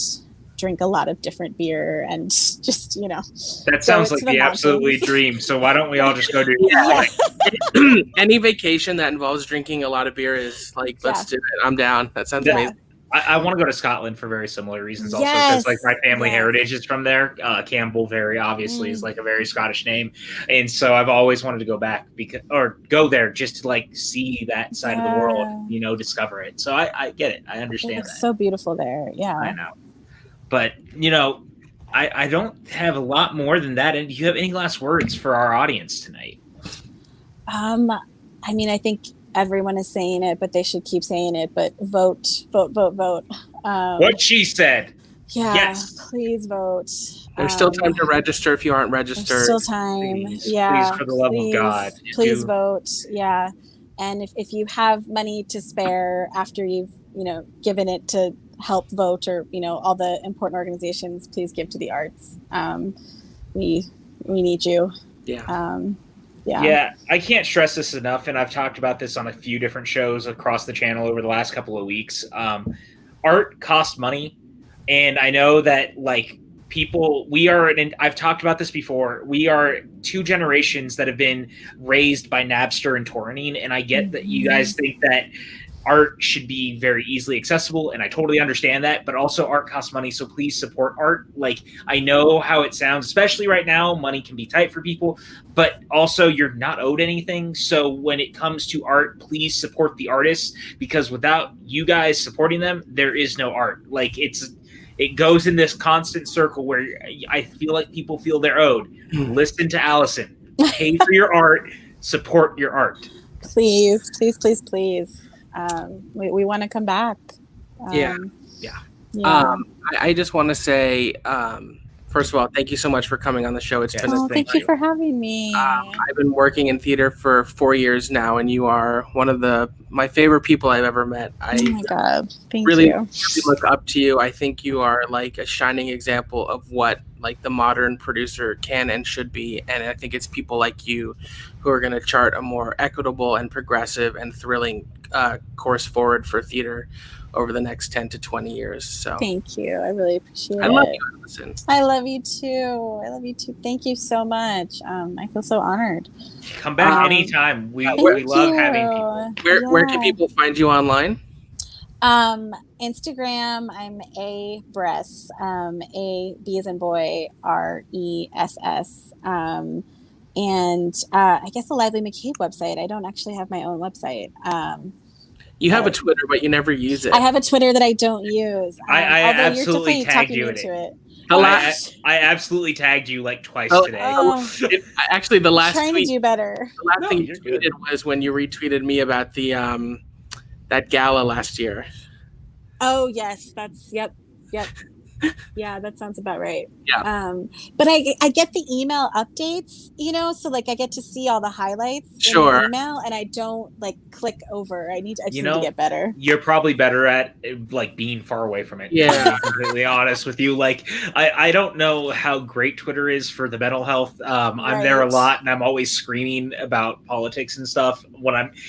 drink a lot of different beer and just, That sounds like the absolutely mountains. dream. So why don't we all just go do Any vacation that involves drinking a lot of beer is like, let's do it. I'm down. That sounds amazing. I want to go to Scotland for very similar reasons also, Yes. because like my family heritage is from there. Campbell very obviously is like a very Scottish name, and so I've always wanted to go back or go there just to like see that side of the world, discover it. So I get it. I understand It's that. so beautiful there. Yeah. I know, but I don't have a lot more than that. And do you have any last words for our audience tonight? I mean, I think everyone is saying it, but they should keep saying it. But vote. What she said. Yeah. Yes. Please vote. There's still time to register if you aren't registered. There's still time. Please, Yeah. please, for the love of God. Please vote. Yeah. And if you have money to spare after you've, given it to help vote or, all the important organizations, please give to the arts. We need you. Yeah. Yeah, I can't stress this enough, and I've talked about this on a few different shows across the channel over the last couple of weeks. Art costs money, and I know that like people, I've talked about this before. We are two generations that have been raised by Napster and torrenting, and I get that you guys think that art should be very easily accessible, and I totally understand that, but also art costs money, so please support art. Like, I know how it sounds, especially right now, money can be tight for people, but also you're not owed anything. So when it comes to art, please support the artists, because without you guys supporting them, there is no art. Like, it goes in this constant circle where I feel like people feel they're owed. Listen to Allison. Pay for your art. Support your art. Please. We want to come back. Yeah. I just want to say, first of all, thank you so much for coming on the show. It's been a thank you for having me. I've been working in theater for 4 years now, and you are one of my favorite people I've ever met. Oh my God. Thank really, you. really look up to you. I think you are like a shining example of what like the modern producer can and should be. And I think it's people like you who are going to chart a more equitable and progressive and thrilling course forward for theater over the next 10 to 20 years. So thank you. I really appreciate it. I love you, Allison. I love you too. Thank you so much. I feel so honored. Come back anytime. We love having people. Where can people find you online? Instagram, I'm A Bress, A B as in boy, RESS. And I guess the Lively McCabe website. I don't actually have my own website. You have a Twitter, but you never use it. I have a Twitter that I don't use. I absolutely tagged you in it. I absolutely tagged you like twice today. Actually, the last trying tweet, to do better. The last thing you tweeted was when you retweeted me about the that gala last year. Oh yes, that's yep. Yeah, that sounds about right. Yeah. But I get the email updates, so like I get to see all the highlights in the email, and I don't like click over. I just need to get better. You're probably better at like being far away from it. Yeah. To be completely honest with you. Like I don't know how great Twitter is for the mental health. I'm there a lot, and I'm always screaming about politics and stuff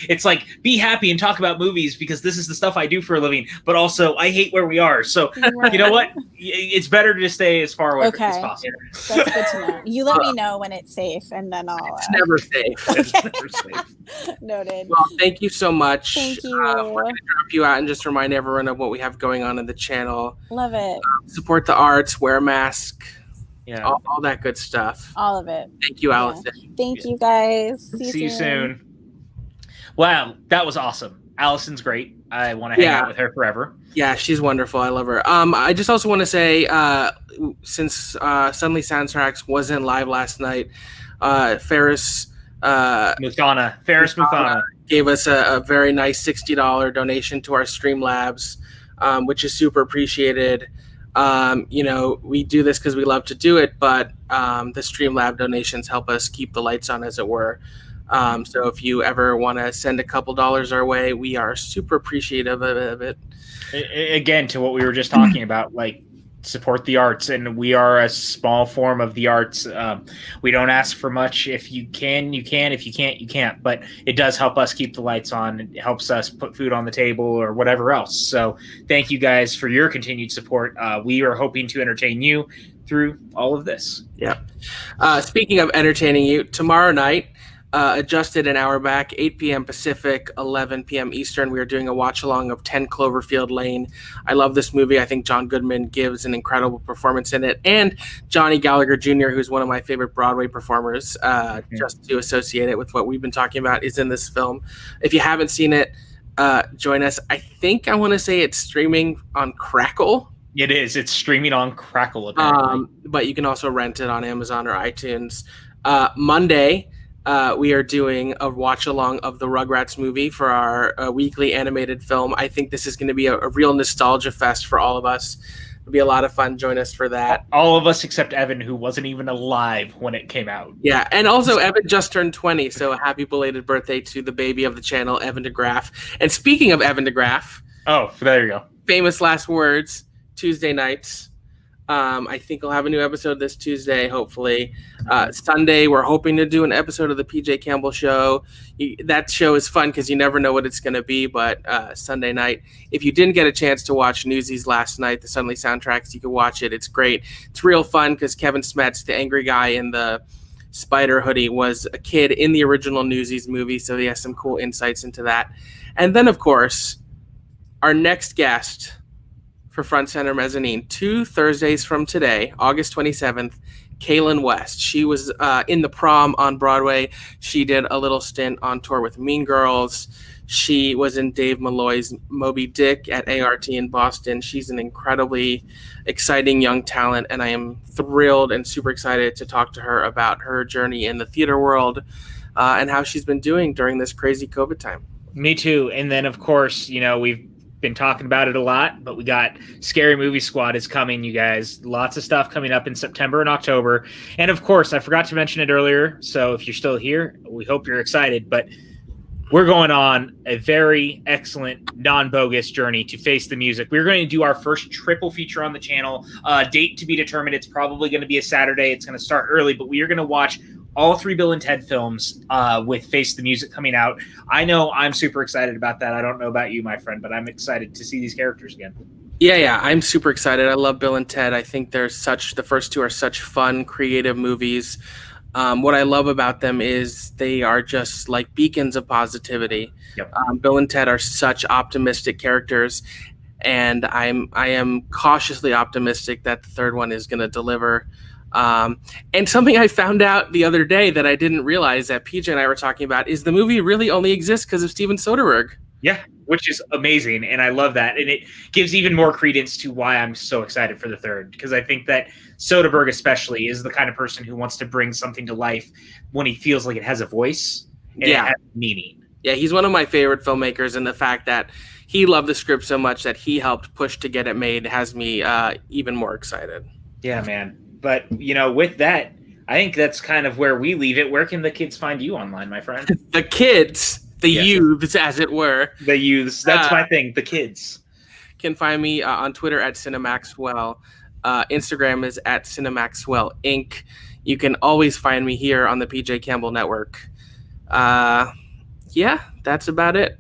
it's like, be happy and talk about movies because this is the stuff I do for a living, but also I hate where we are. So you know what? It's better to stay as far away as possible. That's good to know. You let me know when it's safe, and then I'll. It's never safe. Okay. It's never safe. Noted. Well, thank you so much. Thank you. We're going to drop you out and just remind everyone of what we have going on in the channel. Love it. Support the arts, wear a mask. Yeah. All that good stuff. All of it. Thank you, Allison. Thank you, guys. See you soon. Wow, that was awesome. Allison's great. I want to hang out with her forever. Yeah, she's wonderful. I love her. I just also want to say, since Suddenly Soundtracks wasn't live last night, Ferris Muthana gave us a very nice $60 donation to our Streamlabs, which is super appreciated. We do this because we love to do it, but the Streamlab donations help us keep the lights on, as it were. So if you ever want to send a couple dollars our way, we are super appreciative of it. Again, to what we were just talking about, like, support the arts, and we are a small form of the arts. We don't ask for much. If you can, you can. If you can't, you can't. But it does help us keep the lights on. It helps us put food on the table or whatever else. So thank you guys for your continued support. We are hoping to entertain you through all of this. Yeah. Speaking of entertaining you, tomorrow night, adjusted an hour back, 8 p.m. Pacific, 11 p.m. Eastern. We are doing a watch along of 10 Cloverfield Lane. I love this movie. I think John Goodman gives an incredible performance in it. And Johnny Gallagher Jr., who's one of my favorite Broadway performers, just to associate it with what we've been talking about, is in this film. If you haven't seen it, join us. I think I want to say it's streaming on Crackle. It is. It's streaming on Crackle, apparently. But you can also rent it on Amazon or iTunes. Monday, we are doing a watch along of the Rugrats movie for our weekly animated film. I think this is going to be a real nostalgia fest for all of us. It'll be a lot of fun. Join us for that. All of us except Evan, who wasn't even alive when it came out. Yeah, and also Evan just turned 20, so a happy belated birthday to the baby of the channel, Evan DeGraff. And speaking of Evan DeGraff, oh, there you go. Famous last words, Tuesday nights. I think we'll have a new episode this Tuesday, hopefully. Sunday, we're hoping to do an episode of the PJ Campbell Show. That show is fun because you never know what it's going to be, but Sunday night, if you didn't get a chance to watch Newsies last night, the Sunday soundtracks, you can watch it. It's great. It's real fun because Kevin Smets, the angry guy in the spider hoodie, was a kid in the original Newsies movie, so he has some cool insights into that. And then, of course, our next guest for Front Center Mezzanine, 2 Thursdays from today, August 27th, Kaylin West. She was in The Prom on Broadway. She did a little stint on tour with Mean Girls. She was in Dave Malloy's Moby Dick at ART in Boston. She's an incredibly exciting young talent, and I am thrilled and super excited to talk to her about her journey in the theater world and how she's been doing during this crazy COVID time. Me too. And then, of course, we've been talking about it a lot, but we got Scary Movie Squad is coming, you guys. Lots of stuff coming up in September and October. And of course, I forgot to mention it earlier, so if you're still here, we hope you're excited, but we're going on a very excellent non-bogus journey to Face the Music. We're going to do our first triple feature on the channel. Date to be determined. It's probably going to be a Saturday. It's going to start early, but we are going to watch all 3 Bill and Ted films with Face the Music coming out. I know I'm super excited about that. I don't know about you, my friend, but I'm excited to see these characters again. Yeah, I'm super excited. I love Bill and Ted. I think the first 2 are such fun, creative movies. What I love about them is they are just like beacons of positivity. Yep. Bill and Ted are such optimistic characters, and I am cautiously optimistic that the 3rd one is going to deliver. And something I found out the other day that I didn't realize that PJ and I were talking about is the movie really only exists because of Steven Soderbergh. Yeah, which is amazing, and I love that. And it gives even more credence to why I'm so excited for the 3rd, because I think that Soderbergh especially is the kind of person who wants to bring something to life when he feels like it has a voice and it has meaning. Yeah, he's one of my favorite filmmakers, and the fact that he loved the script so much that he helped push to get it made has me even more excited. Yeah, man. But, with that, I think that's kind of where we leave it. Where can the kids find you online, my friend? The kids, youths, as it were. The youths. That's my thing, the kids. Can find me on Twitter at Cinemaxwell. Instagram is at Cinemaxwell Inc. You can always find me here on the PJ Campbell Network. That's about it.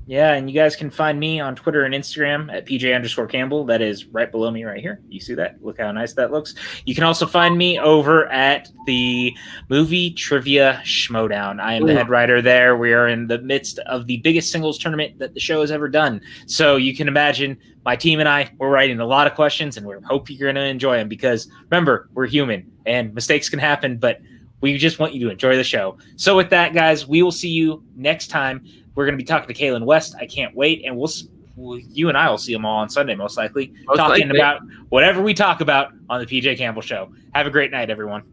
Yeah, and you guys can find me on Twitter and Instagram at PJ_Campbell. That is right below me right here. You see that? Look how nice that looks. You can also find me over at the Movie Trivia Schmodown. I am the head writer there. We are in the midst of the biggest singles tournament that the show has ever done. So you can imagine my team and I, we're writing a lot of questions, and we hope you're going to enjoy them because, remember, we're human, and mistakes can happen, but we just want you to enjoy the show. So with that, guys, we will see you next time. We're going to be talking to Kaylin West. I can't wait. And you and I will see them all on Sunday, most likely, talking about whatever we talk about on the PJ Campbell Show. Have a great night, everyone.